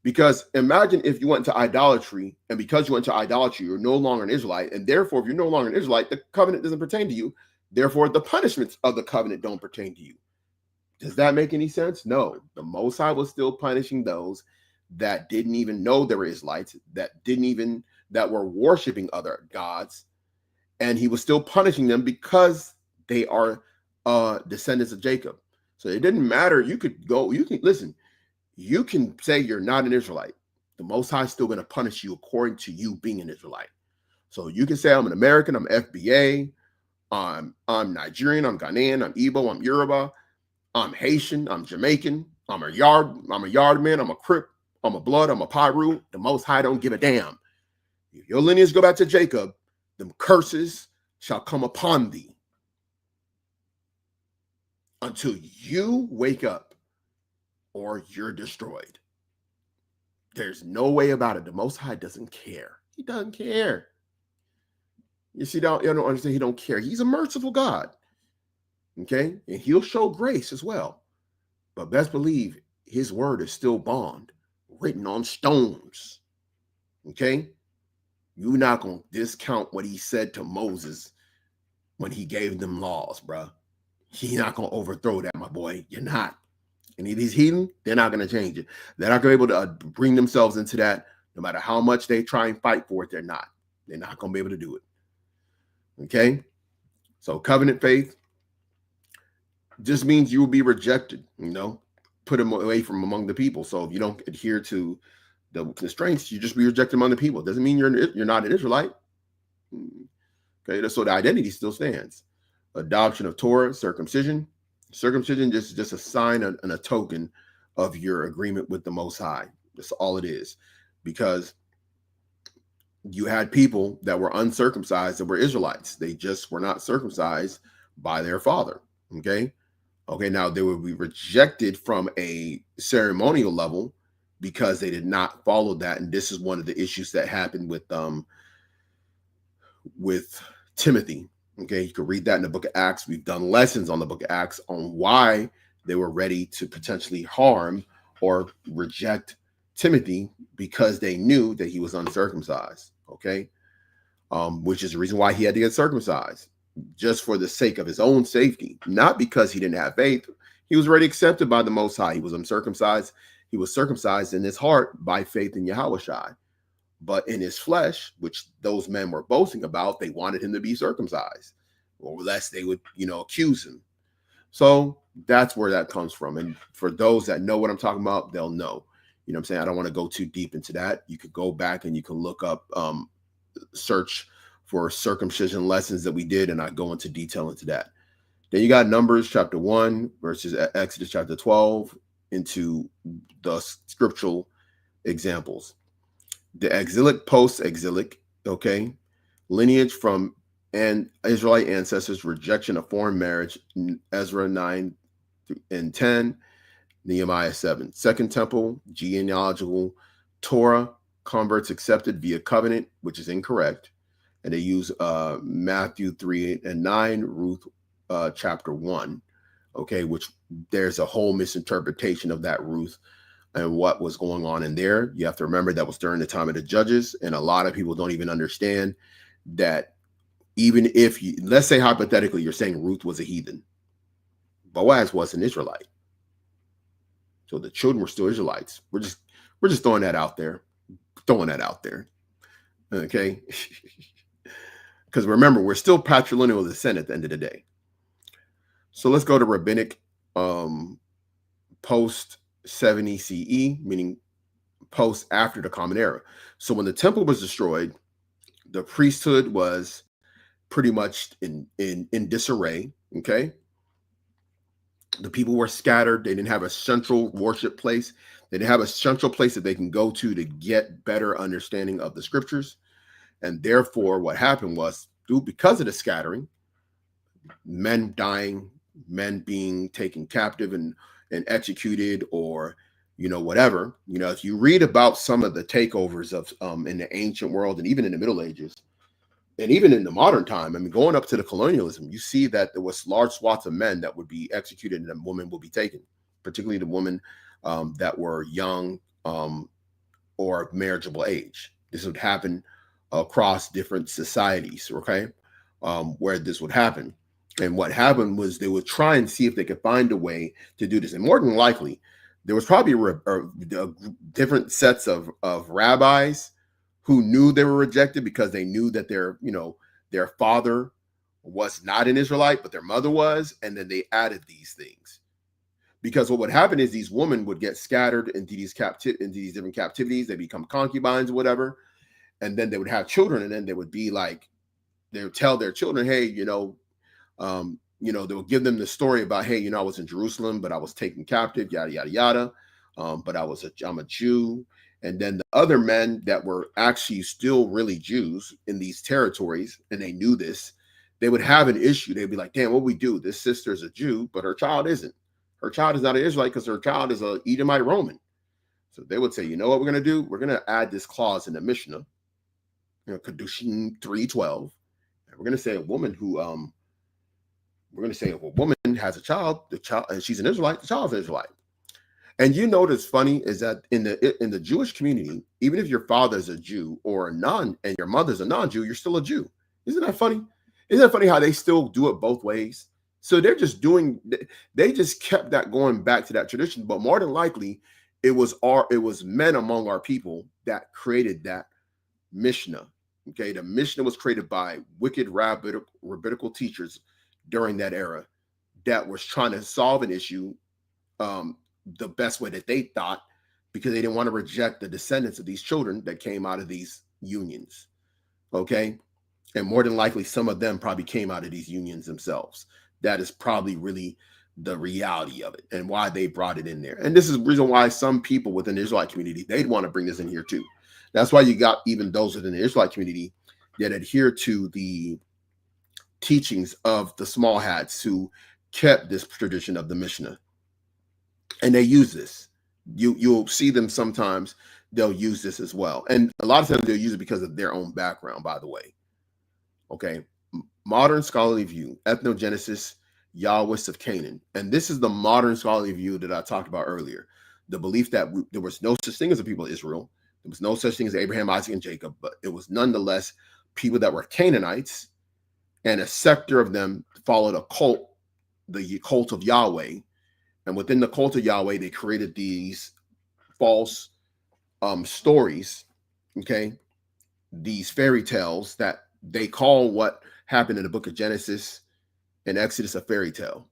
Because imagine if you went to idolatry, and because you went to idolatry, you're no longer an Israelite. And therefore, if you're no longer an Israelite, the covenant doesn't pertain to you. Therefore, the punishments of the covenant don't pertain to you. Does that make any sense? No. The Most High was still punishing those that didn't even know they were Israelites, that were worshiping other gods. And he was still punishing them because they are descendants of Jacob. So it didn't matter. You can say you're not an Israelite. The Most High is still going to punish you according to you being an Israelite. So you can say I'm an American, I'm FBA, I'm Nigerian, I'm Ghanaian, I'm Igbo, I'm Yoruba, I'm Haitian, I'm Jamaican, I'm a Yardman, I'm a Crip, I'm a Blood, I'm a Piru. The Most High don't give a damn. If your lineage go back to Jacob, them curses shall come upon thee until you wake up or you're destroyed. There's no way about it. The Most High doesn't care. He doesn't care. You see, you don't understand. He don't care. He's a merciful God. Okay? And he'll show grace as well. But best believe his word is still bond, written on stones. Okay? You're not going to discount what he said to Moses when he gave them laws, bro. He's not going to overthrow that, my boy. You're not. And if he's heathen, they're not going to change it. They're not going to be able to bring themselves into that. No matter how much they try and fight for it, they're not. They're not going to be able to do it. Okay? So covenant faith just means you will be rejected, put them away from among the people. So if you don't adhere to the constraints, you just be rejected among the people. It doesn't mean you're not an Israelite. Okay, so the identity still stands. Adoption of Torah, circumcision. Circumcision is just a sign and a token of your agreement with the Most High. That's all it is. Because you had people that were uncircumcised that were Israelites. They just were not circumcised by their father. Okay, now they would be rejected from a ceremonial level because they did not follow that. And this is one of the issues that happened with Timothy. Okay, you can read that in the book of Acts. We've done lessons on the book of Acts on why they were ready to potentially harm or reject Timothy because they knew that he was uncircumcised. Okay, which is the reason why he had to get circumcised, just for the sake of his own safety, not because he didn't have faith. He was already accepted by the Most High. He was uncircumcised. He was circumcised in his heart by faith in Yahushua. But in his flesh, which those men were boasting about, they wanted him to be circumcised, or less they would, accuse him. So that's where that comes from. And for those that know what I'm talking about, they'll know. You know what I'm saying? I don't want to go too deep into that. You could go back and you can look up, search for circumcision lessons that we did, and I go into detail into that. Then you got Numbers chapter 1 versus Exodus chapter 12 into the scriptural examples. The exilic, post-exilic, okay, lineage from Israelite ancestors, rejection of foreign marriage, Ezra 9 and 10, Nehemiah 7. Second Temple, genealogical, Torah, converts accepted via covenant, which is incorrect. And they use Matthew 3 and 9, Ruth chapter 1, okay, which there's a whole misinterpretation of that Ruth and what was going on in there. You have to remember that was during the time of the judges, and a lot of people don't even understand that. Even if let's say hypothetically, you're saying Ruth was a heathen, Boaz was an Israelite, so the children were still Israelites. We're just throwing that out there, okay? Because remember, we're still patrilineal descent at the end of the day. So let's go to rabbinic post 70 CE, meaning post after the Common Era. So when the temple was destroyed, the priesthood was pretty much in disarray. Okay, the people were scattered. They didn't have a central worship place. They didn't have a central place that they can go to get better understanding of the scriptures. And therefore, what happened was, because of the scattering, men dying, men being taken captive and executed, or whatever. If you read about some of the takeovers of in the ancient world, and even in the Middle Ages, and even in the modern time, I mean, going up to the colonialism, you see that there was large swaths of men that would be executed and women would be taken, particularly the women that were young or marriageable age. This would happen across different societies, okay, where this would happen. And what happened was they would try and see if they could find a way to do this. And more than likely, there was probably different sets of rabbis who knew they were rejected because they knew that their father was not an Israelite, but their mother was. And then they added these things. Because what would happen is these women would get scattered into these different captivities. They become concubines or whatever. And then they would have children. And then they would be like, they would tell their children, hey, they would give them the story about, hey, I was in Jerusalem, but I was taken captive, yada, yada, yada. But I'm a Jew. And then the other men that were actually still really Jews in these territories, and they knew this, they would have an issue. They'd be like, damn, what we do? This sister's a Jew, but her child isn't. Her child is not an Israelite because her child is a Edomite Roman. So they would say, you know what we're going to do? We're going to add this clause in the Mishnah, Kedushin 3:12. And we're going to say a woman who, we're going to say if a woman has a child, and she's an Israelite, the child's an Israelite. And what's funny is that in the Jewish community, even if your father is a Jew or and your mother's a non-Jew, you're still a Jew. Isn't that funny? Isn't that funny how they still do it both ways? So they just kept that going back to that tradition. But more than likely, it was men among our people that created that Mishnah. Okay, the Mishnah was created by wicked rabbinical teachers during that era that was trying to solve an issue the best way that they thought, because they didn't want to reject the descendants of these children that came out of these unions. Okay, and more than likely, some of them probably came out of these unions themselves. That is probably really the reality of it and why they brought it in there. And this is the reason why some people within the Israelite community, they'd want to bring this in here too. That's why you got even those within the Israelite community that adhere to the teachings of the small hats who kept this tradition of the Mishnah. And they use this. You'll see them sometimes, they'll use this as well. And a lot of times they'll use it because of their own background, by the way. Okay. Modern scholarly view, ethnogenesis, Yahwist of Canaan. And this is the modern scholarly view that I talked about earlier. The belief that there was no such thing as the people of Israel. There was no such thing as Abraham, Isaac, and Jacob, but it was nonetheless people that were Canaanites, and a sector of them followed a cult, the cult of Yahweh. And within the cult of Yahweh, they created these false stories, okay? These fairy tales that they call what happened in the book of Genesis and Exodus a fairy tale.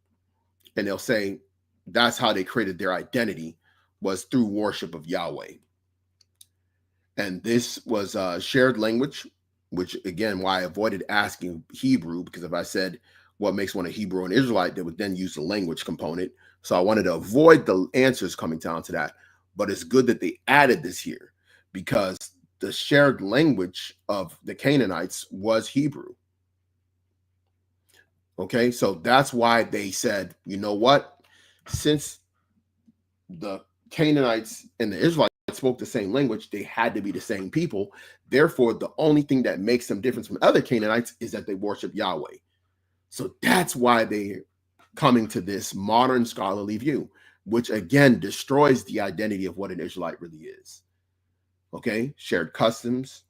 And they'll say that's how they created their identity, was through worship of Yahweh. And this was shared language, which again, why I avoided asking Hebrew, because if I said what makes one a Hebrew and Israelite, they would then use the language component. So I wanted to avoid the answers coming down to that. But it's good that they added this here, because the shared language of the Canaanites was Hebrew. Okay, so that's why they said, you know what? Since the Canaanites and the Israelites spoke the same language, they had to be the same people. Therefore, the only thing that makes them different from other Canaanites is that they worship Yahweh. So that's why they're coming to this modern scholarly view, which again destroys the identity of what an Israelite really is. Okay, shared customs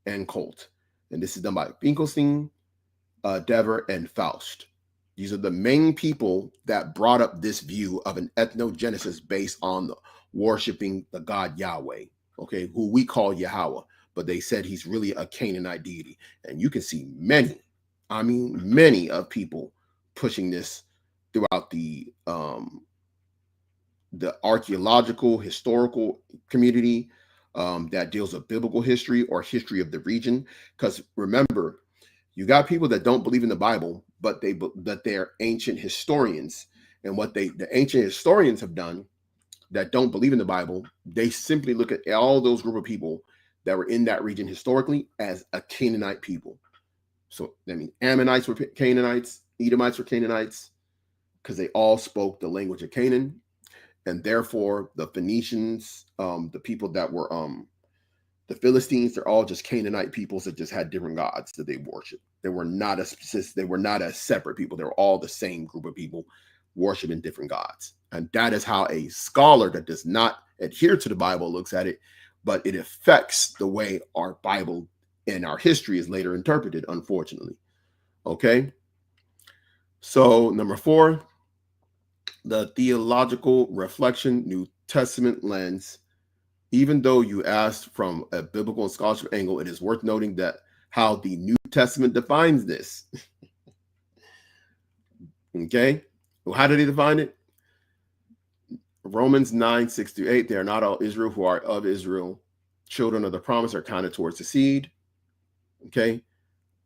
and cult. And this is done by Finkelstein, Dever, and Faust. These are the main people that brought up this view of an ethnogenesis based on worshiping the God Yahweh, okay, who we call Yahweh, but they said he's really a Canaanite deity. And you can see many of people pushing this throughout the archaeological, historical community that deals with biblical history or history of the region. Because remember, You got people that don't believe in the Bible, but they're ancient historians. And what the ancient historians have done that don't believe in the Bible, they simply look at all those group of people that were in that region historically as a Canaanite people. So, I mean, Ammonites were Canaanites, Edomites were Canaanites, because they all spoke the language of Canaan. And therefore, the Phoenicians, the people that were the Philistines, they're all just Canaanite peoples that just had different gods that they worship. They were not a separate people. They were all the same group of people worshiping different gods. And that is how a scholar that does not adhere to the Bible looks at it, but it affects the way our Bible and our history is later interpreted, unfortunately. Okay. So number 4, the theological reflection, New Testament lens. Even though you asked from a biblical and scholarship angle, it is worth noting that how the New Testament defines this. Okay. Well, how did he define it? Romans 9:6-8. They are not all Israel who are of Israel. Children of the promise are counted towards the seed. Okay.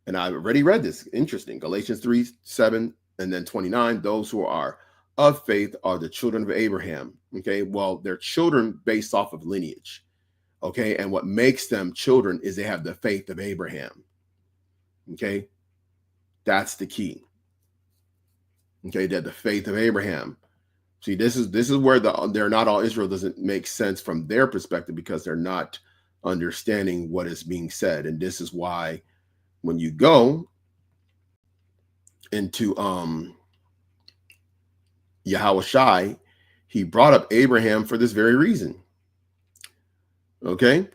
And I've already read this. Interesting. Galatians 3:7 and then 29. Those who are of faith are the children of Abraham. Okay. Well, they're children based off of lineage. Okay. And what makes them children is they have the faith of Abraham. Okay. That's the key. Okay. They're the faith of Abraham. See, this is where they're not all Israel doesn't make sense from their perspective, because they're not understanding what is being said. And this is why when you go into Yahushai, he brought up Abraham for this very reason. Okay.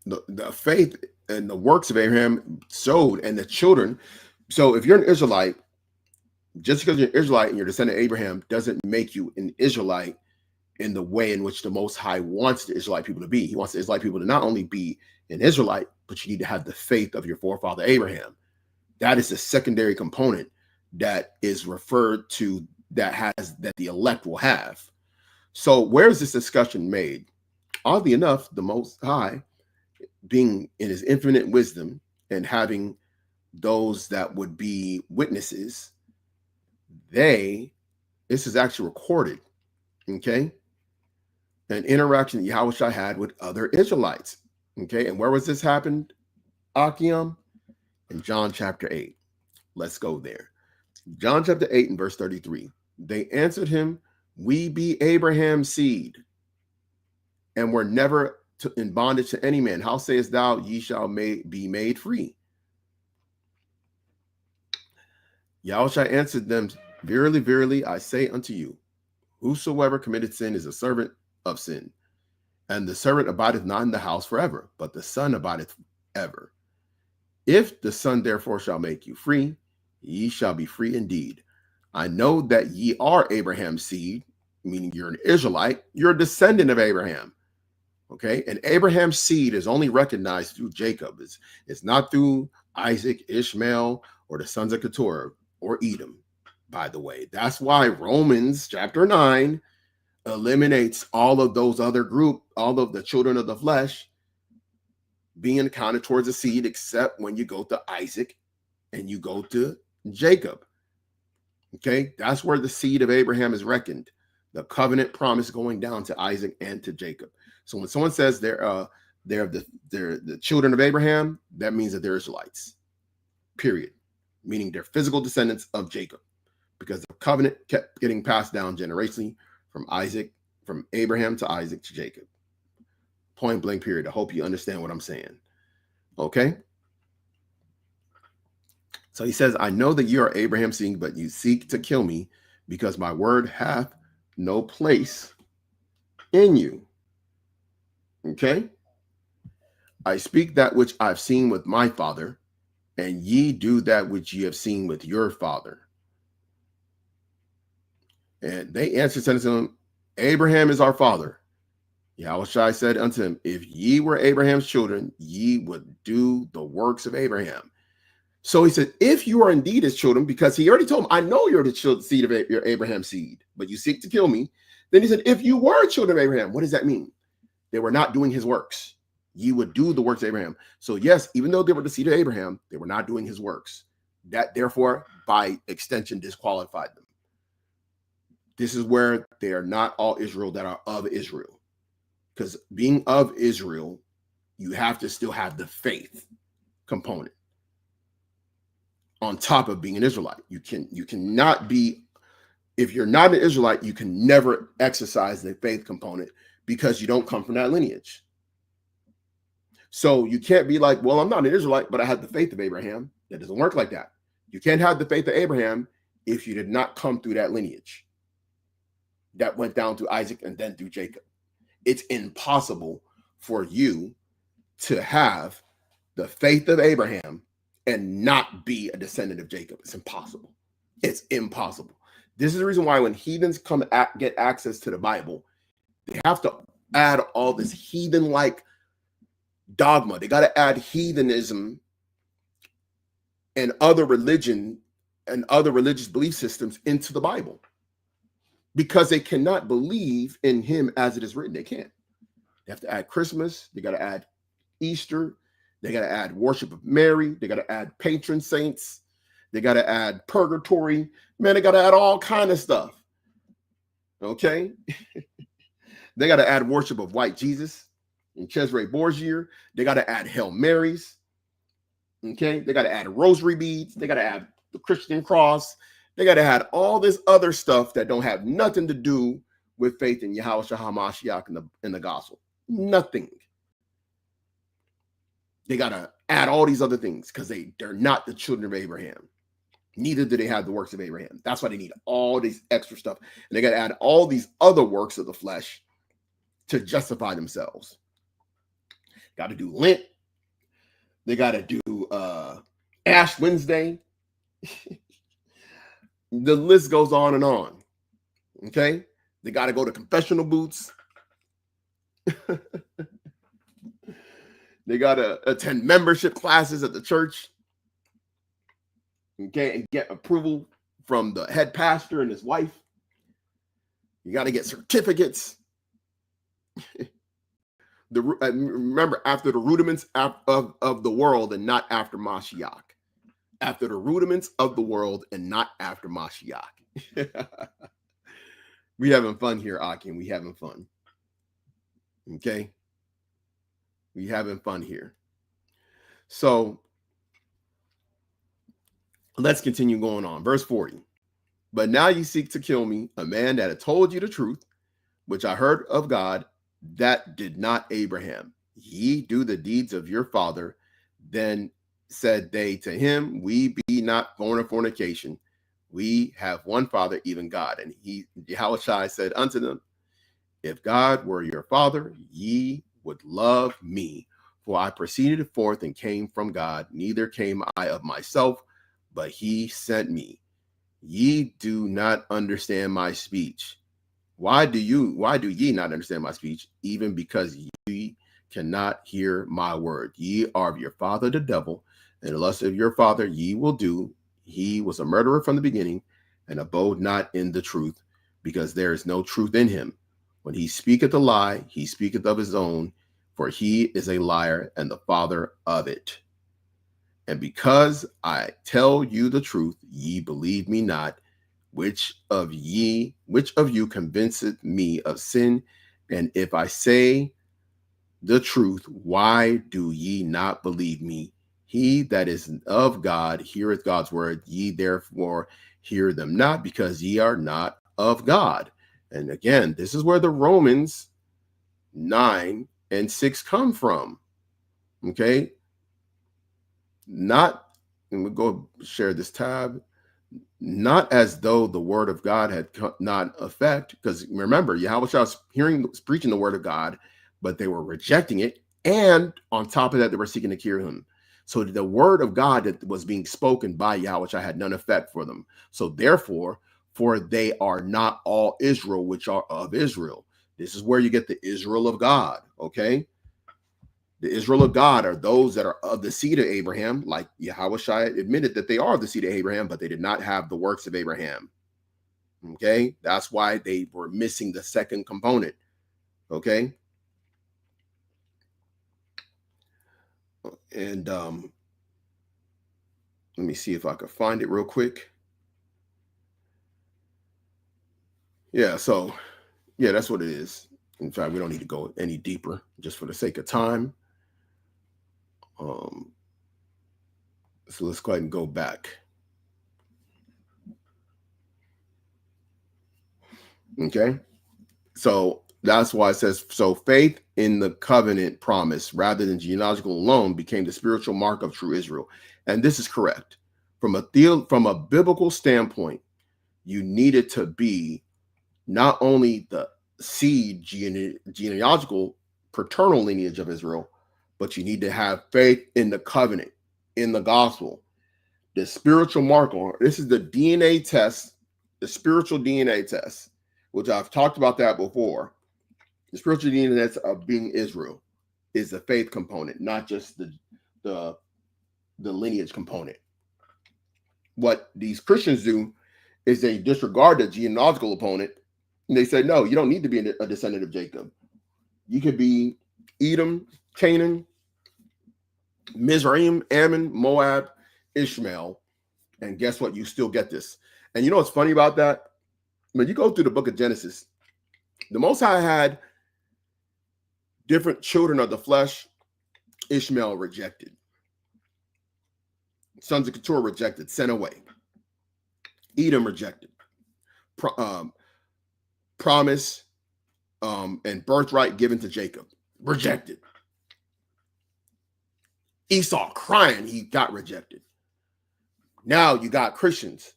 The faith and the works of Abraham showed, and the children. So if you're an Israelite, just because you're an Israelite and you're descendant of Abraham doesn't make you an Israelite in the way in which the Most High wants the Israelite people to be. He wants the Israelite people to not only be an Israelite, but you need to have the faith of your forefather Abraham. That is the secondary component that is referred to, that the elect will have. So where is this discussion made? Oddly enough, the Most High, being in his infinite wisdom and having those that would be witnesses, this is actually recorded. Okay. An interaction that Yahushua had with other Israelites. Okay. And where was this happened, Achiam? In John chapter 8. Let's go there. John chapter 8 and verse 33. They answered him, we be Abraham's seed, and were never in bondage to any man. How sayest thou, ye shall be made free? Yahushua answered them, verily, verily, I say unto you, whosoever committed sin is a servant of sin. And the servant abideth not in the house forever, but the Son abideth ever. If the Son therefore shall make you free, ye shall be free indeed. I know that ye are Abraham's seed, meaning you're an Israelite, you're a descendant of Abraham. Okay, and Abraham's seed is only recognized through Jacob. It's not through Isaac, Ishmael, or the sons of Keturah or Edom, by the way. That's why Romans chapter 9 eliminates all of those other group, all of the children of the flesh being counted towards the seed, except when you go to Isaac and you go to Jacob. Okay, that's where the seed of Abraham is reckoned. The covenant promise going down to Isaac and to Jacob. So when someone says they're the children of Abraham, that means that they're Israelites, period. Meaning they're physical descendants of Jacob, because the covenant kept getting passed down generationally from Abraham to Isaac to Jacob. Point blank, period. I hope you understand what I'm saying. Okay. So he says, I know that you are Abraham's seed, but you seek to kill me, because my word hath no place in you. Okay. I speak that which I've seen with my father, and ye do that which ye have seen with your father. And they answered unto him, Abraham is our father. Yahushua said unto him, if ye were Abraham's children, ye would do the works of Abraham. So he said, if you are indeed his children, because he already told him, I know you're the seed of your Abraham's seed, but you seek to kill me. Then he said, if you were children of Abraham, what does that mean? They were not doing his works. Ye would do the works of Abraham. So yes, even though they were the seed of Abraham, they were not doing his works. That therefore, by extension, disqualified them. This is where they are not all Israel that are of Israel. Because being of Israel, you have to still have the faith component on top of being an Israelite. You cannot be, if you're not an Israelite, you can never exercise the faith component because you don't come from that lineage. So you can't be like, well, I'm not an Israelite, but I have the faith of Abraham. That doesn't work like that. You can't have the faith of Abraham if you did not come through that lineage that went down to Isaac and then through Jacob. It's impossible for you to have the faith of Abraham and not be a descendant of Jacob. It's impossible. It's impossible. This is the reason why when heathens get access to the Bible, they have to add all this heathen-like dogma. They got to add heathenism and other religion and other religious belief systems into the Bible because they cannot believe in him as it is written. They can't. They have to add Christmas. They got to add Easter. They got to add worship of Mary. They got to add patron saints. They got to add purgatory. Man, they got to add all kind of stuff. Okay? They got to add worship of white Jesus and Cesare Borgia. They got to add Hail Marys. Okay? They got to add rosary beads. They got to add the Christian cross. They got to add all this other stuff that don't have nothing to do with faith in Yahushua HaMashiach in the gospel. Nothing. They got to add all these other things because they're not the children of Abraham. Neither do they have the works of Abraham. That's why they need all these extra stuff. And they got to add all these other works of the flesh to justify themselves. Got to do Lent. They got to do Ash Wednesday. The list goes on and on. Okay? They got to go to confessional booths. They got to attend membership classes at the church. Okay, and get approval from the head pastor and his wife. You got to get certificates. Remember, after the rudiments of the world and not after Mashiach. After the rudiments of the world and not after Mashiach. We having fun here, Akim. We having fun. Okay? We having fun here. So, let's continue going on. Verse 40. But now you seek to kill me, a man that had told you the truth, which I heard of God, that did not Abraham. Ye do the deeds of your father. Then said they to him, we be not born of fornication. We have one father, even God. And Yahushua said unto them, if God were your father, ye would love me. For I proceeded forth and came from God. Neither came I of myself, but he sent me. Ye do not understand my speech. Why do ye not understand my speech? Even because ye cannot hear my word. Ye are of your father the devil, and the lust of your father ye will do. He was a murderer from the beginning, and abode not in the truth, because there is no truth in him. When he speaketh a lie, he speaketh of his own, for he is a liar and the father of it. And because I tell you the truth, ye believe me not. Which of you convinceth me of sin? And if I say the truth, why do ye not believe me? He that is of God heareth God's word. Ye therefore hear them not, because ye are not of God. And again, this is where the Romans 9 and 6 come from. Okay? Not, and we'll go share this tab. Not as though the word of God had not effect, because remember, Yahushua was preaching the word of God, but they were rejecting it. And on top of that, they were seeking to kill him. So the word of God that was being spoken by Yahushua had none effect for them. So therefore, for they are not all Israel, which are of Israel. This is where you get the Israel of God, okay? The Israel of God are those that are of the seed of Abraham, like Yahushua admitted that they are of the seed of Abraham, but they did not have the works of Abraham. Okay? That's why they were missing the second component. Okay? And let me see if I can find it real quick. Yeah, so yeah, that's what it is. In fact, we don't need to go any deeper just for the sake of time. So let's go ahead and go back. Okay. So that's why it says, so faith in the covenant promise rather than genealogical alone became the spiritual mark of true Israel. And this is correct. From a biblical standpoint, you needed to be not only the seed genealogical paternal lineage of Israel, but you need to have faith in the covenant, in the gospel. The spiritual marker, this is the DNA test, the spiritual DNA test, which I've talked about that before. The spiritual DNA test of being Israel is the faith component, not just the lineage component. What these Christians do is they disregard the genealogical opponent, and they say, no, you don't need to be a descendant of Jacob. You could be Edom, Canaan, Mizraim, Ammon, Moab, Ishmael, and guess what? You still get this. And you know what's funny about that? When you go through the book of Genesis, the Most High had different children of the flesh. Ishmael rejected. Sons of Keturah rejected, sent away. Edom rejected. Promise and birthright given to Jacob, rejected. Esau crying, he got rejected. Now you got Christians.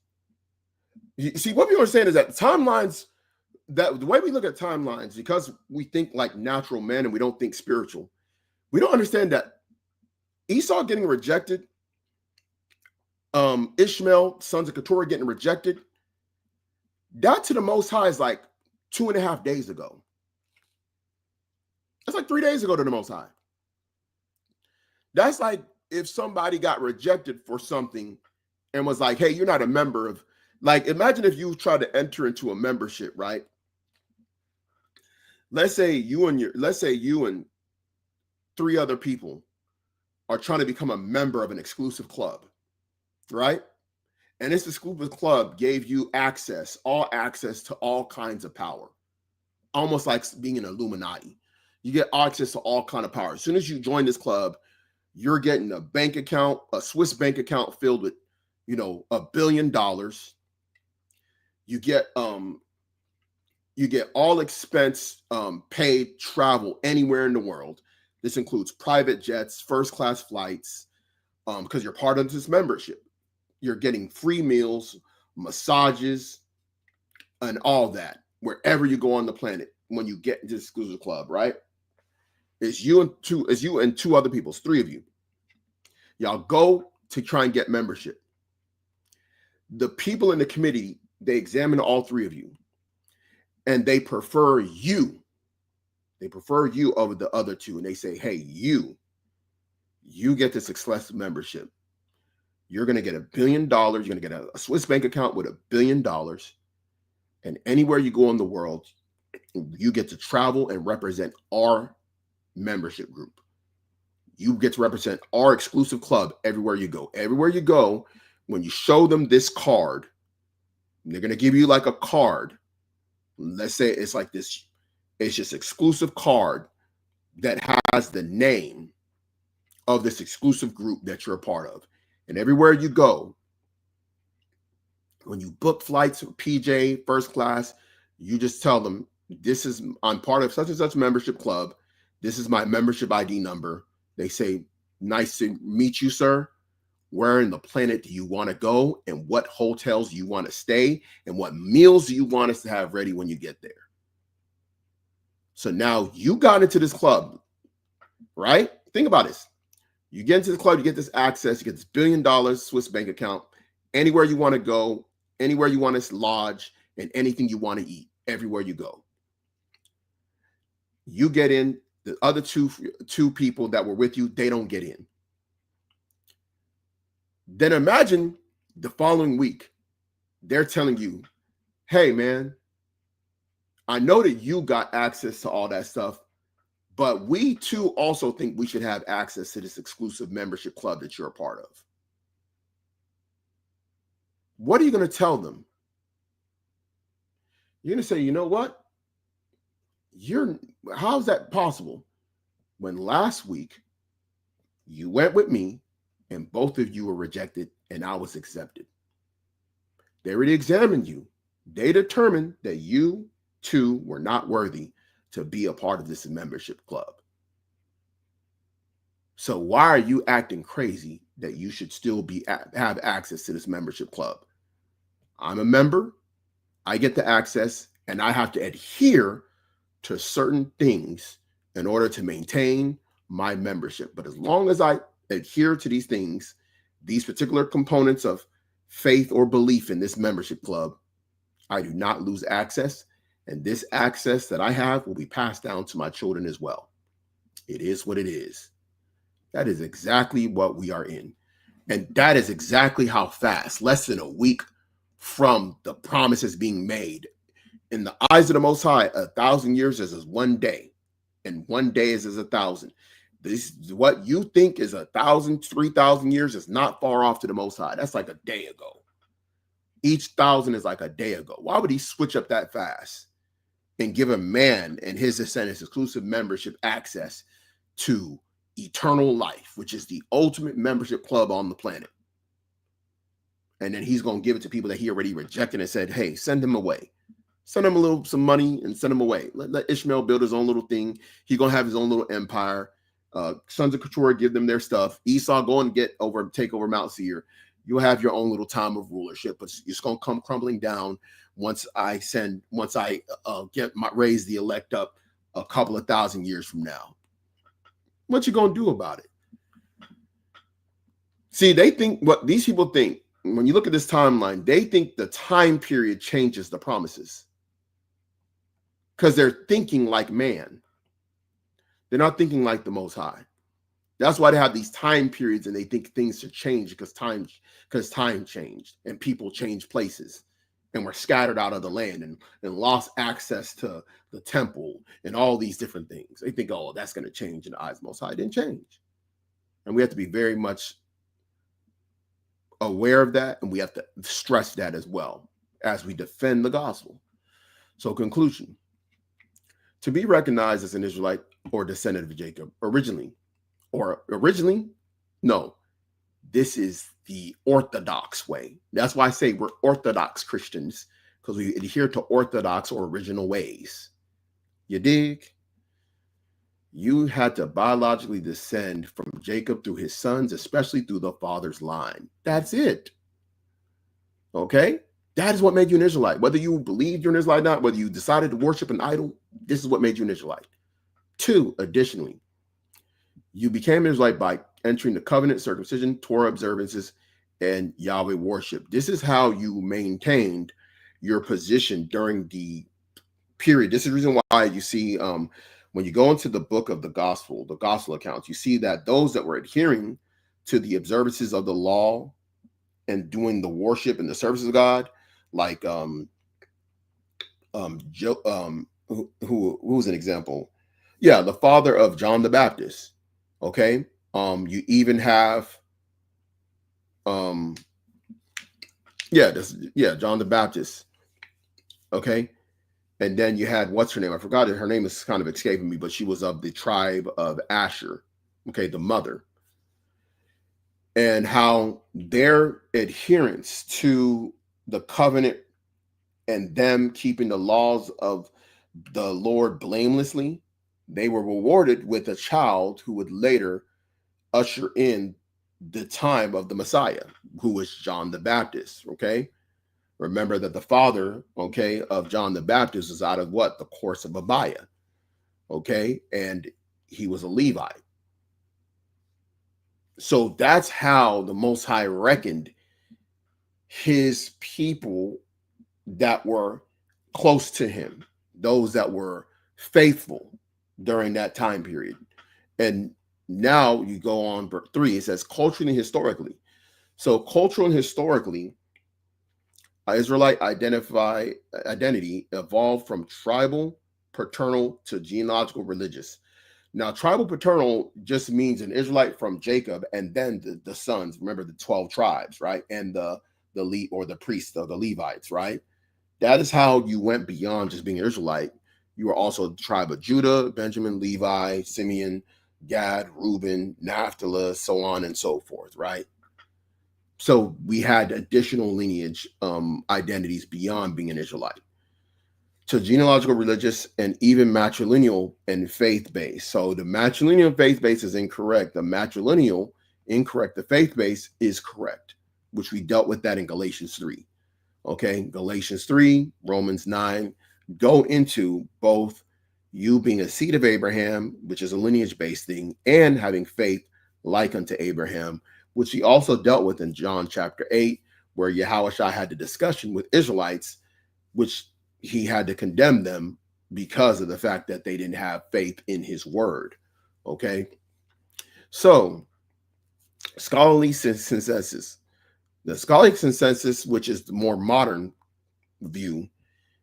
You see, what we understand is that timelines, that the way we look at timelines, because we think like natural men and we don't think spiritual, we don't understand that Esau getting rejected, Ishmael, sons of Keturah getting rejected, that to the Most High is like 2.5 days ago. That's like 3 days ago to the Most High. That's like if somebody got rejected for something and was like, hey, you're not a member of, like, imagine if you tried to enter into a membership, right? Let's say you and 3 other people are trying to become a member of an exclusive club, right? And this exclusive club gave you access to all kinds of power, almost like being an Illuminati. You get access to all kind of power. As soon as you join this club, you're getting a bank account, a Swiss bank account filled with, $1 billion. You get all expense paid travel anywhere in the world. This includes private jets, first class flights, because you're part of this membership. You're getting free meals, massages, and all that wherever you go on the planet when you get into the exclusive club, right? It's you and two other people. It's 3 of you. Y'all go to try and get membership. The people in the committee, they examine all 3 of you, and they prefer you. They prefer you over the other 2, and they say, hey, you get this exclusive membership. You're going to get $1 billion. You're going to get a Swiss bank account with $1 billion. And anywhere you go in the world, you get to travel and represent our membership group. You get to represent our exclusive club everywhere you go. Everywhere you go, when you show them this card, they're going to give you like a card. Let's say it's like this. It's just exclusive card that has the name of this exclusive group that you're a part of. And everywhere you go, when you book flights with PJ, first class, you just tell them, I'm part of such and such membership club. This is my membership ID number. They say, nice to meet you, sir. Where in the planet do you want to go? And what hotels do you want to stay? And what meals do you want us to have ready when you get there? So now you got into this club, right? Think about this. You get into the club, you get this access, you get this $1 billion Swiss bank account, anywhere you want to go, anywhere you want to lodge, and anything you want to eat, everywhere you go. You get in, the other two people that were with you, they don't get in. Then imagine the following week, they're telling you, hey, man, I know that you got access to all that stuff, But we too also think we should have access to this exclusive membership club that you're a part of. What are you going to tell them? You're going to say, you know what? How's that possible? When last week you went with me and both of you were rejected and I was accepted. They already examined you. They determined that you two were not worthy to be a part of this membership club. So why are you acting crazy that you should still have access to this membership club? I'm a member. I get the access, and I have to adhere to certain things in order to maintain my membership. But as long as I adhere to these things, these particular components of faith or belief in this membership club, I do not lose access. And this access that I have will be passed down to my children as well. It is what it is. That is exactly what we are in. And that is exactly how fast, less than a week from the promises being made. In the eyes of the Most High, 1,000 years is as one day, and one day is as 1,000. This, what you think is 1,000, 3,000 years is not far off to the Most High. That's like a day ago. Each 1,000 is like a day ago. Why would he switch up that fast and give a man and his descendants exclusive membership access to eternal life, which is the ultimate membership club on the planet? And then he's going to give it to people that he already rejected and said, hey, send him away. Send him some money and send him away. Let Ishmael build his own little thing. He's going to have his own little empire. Sons of Keturah, give them their stuff. Esau, go and take over Mount Seir. You'll have your own little time of rulership, but it's going to come crumbling down once I raise the elect up a couple of 1,000 years from now. What you going to do about it? See, they think what these people think. When you look at this timeline, they think the time period changes the promises because they're thinking like man. They're not thinking like the Most High. That's why they have these time periods and they think things should change because time changed and people changed places and were scattered out of the land and lost access to the temple and all these different things. They think, oh, that's going to change in the eyes of the Most High. It didn't change. And we have to be very much aware of that, and we have to stress that as well as we defend the gospel. So, conclusion: to be recognized as an Israelite or descendant of Jacob originally, no, this is the Orthodox way. That's why I say we're Orthodox Christians, because we adhere to Orthodox or original ways. You dig? You had to biologically descend from Jacob through his sons, especially through the father's line. That's it. Okay? That is what made you an Israelite. Whether you believe you're an Israelite or not, whether you decided to worship an idol, this is what made you an Israelite. 2, additionally, you became an Israelite by entering the covenant, circumcision, Torah observances, and Yahweh worship. This is how you maintained your position during the period. This is the reason why you see when you go into the book of the gospel accounts, you see that those that were adhering to the observances of the law and doing the worship and the services of God, like who was an example? Yeah, the father of John the Baptist. Okay. You even have John the Baptist. Okay. And then you had, what's her name? I forgot it. Her name is kind of escaping me, but she was of the tribe of Asher. Okay, the mother. And how their adherence to the covenant and them keeping the laws of the Lord blamelessly, they were rewarded with a child who would later usher in the time of the Messiah, who was John the Baptist. Okay. Remember that the father, okay, of John the Baptist was out of what? The course of Abiah, okay? And he was a Levite. So that's how the Most High reckoned his people that were close to him, those that were faithful during that time period. And now you go on, verse 3, it says culturally and historically. So cultural and historically, Israelite identity evolved from tribal, paternal to genealogical religious. Now, tribal paternal just means an Israelite from Jacob, and then the sons. Remember the 12 tribes, right? And the or the priests or the Levites, right? That is how you went beyond just being an Israelite. You were also the tribe of Judah, Benjamin, Levi, Simeon, Gad, Reuben, Naphtali, so on and so forth, right? So we had additional lineage identities beyond being an Israelite. So genealogical, religious, and even matrilineal and faith-based. So the matrilineal faith-based is incorrect. The matrilineal incorrect. The faith-based is correct, which we dealt with that in Galatians 3. Okay, Galatians 3, Romans 9 go into both you being a seed of Abraham, which is a lineage-based thing, and having faith like unto Abraham, which he also dealt with in John chapter 8, where Yahushua had the discussion with Israelites, which he had to condemn them because of the fact that they didn't have faith in his word. Okay, so scholarly consensus. The scholarly consensus, which is the more modern view,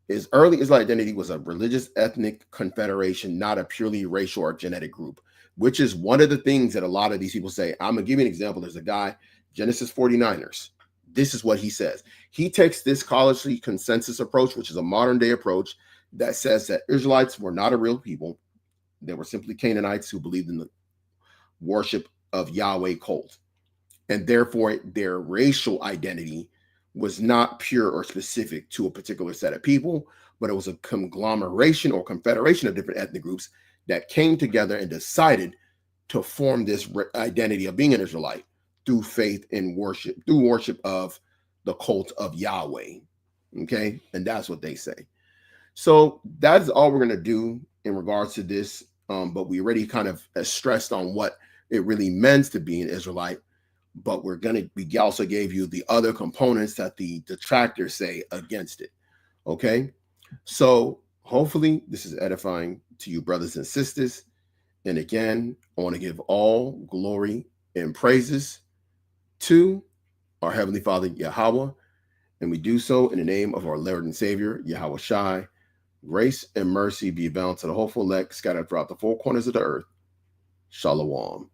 is early Israelite identity was a religious ethnic confederation, not a purely racial or genetic group, which is one of the things that a lot of these people say. I'm going to give you an example. There's a guy, Genesis 49ers. This is what he says. He takes this scholarly consensus approach, which is a modern day approach that says that Israelites were not a real people. They were simply Canaanites who believed in the worship of Yahweh cult. And therefore, their racial identity was not pure or specific to a particular set of people, but it was a conglomeration or confederation of different ethnic groups that came together and decided to form this identity of being an Israelite through faith and worship, through worship of the cult of Yahweh. Okay, and that's what they say. So that's all we're going to do in regards to this. But we already kind of stressed on what it really meant to be an Israelite. But we also gave you the other components that the detractors say against it. Okay, so hopefully this is edifying to you, brothers and sisters. And again, I want to give all glory and praises to our Heavenly Father, Yahweh, and we do so in the name of our Lord and Savior, Yahweh Shai. Grace and mercy be bound to the hopeful elect scattered throughout the four corners of the earth. Shalom.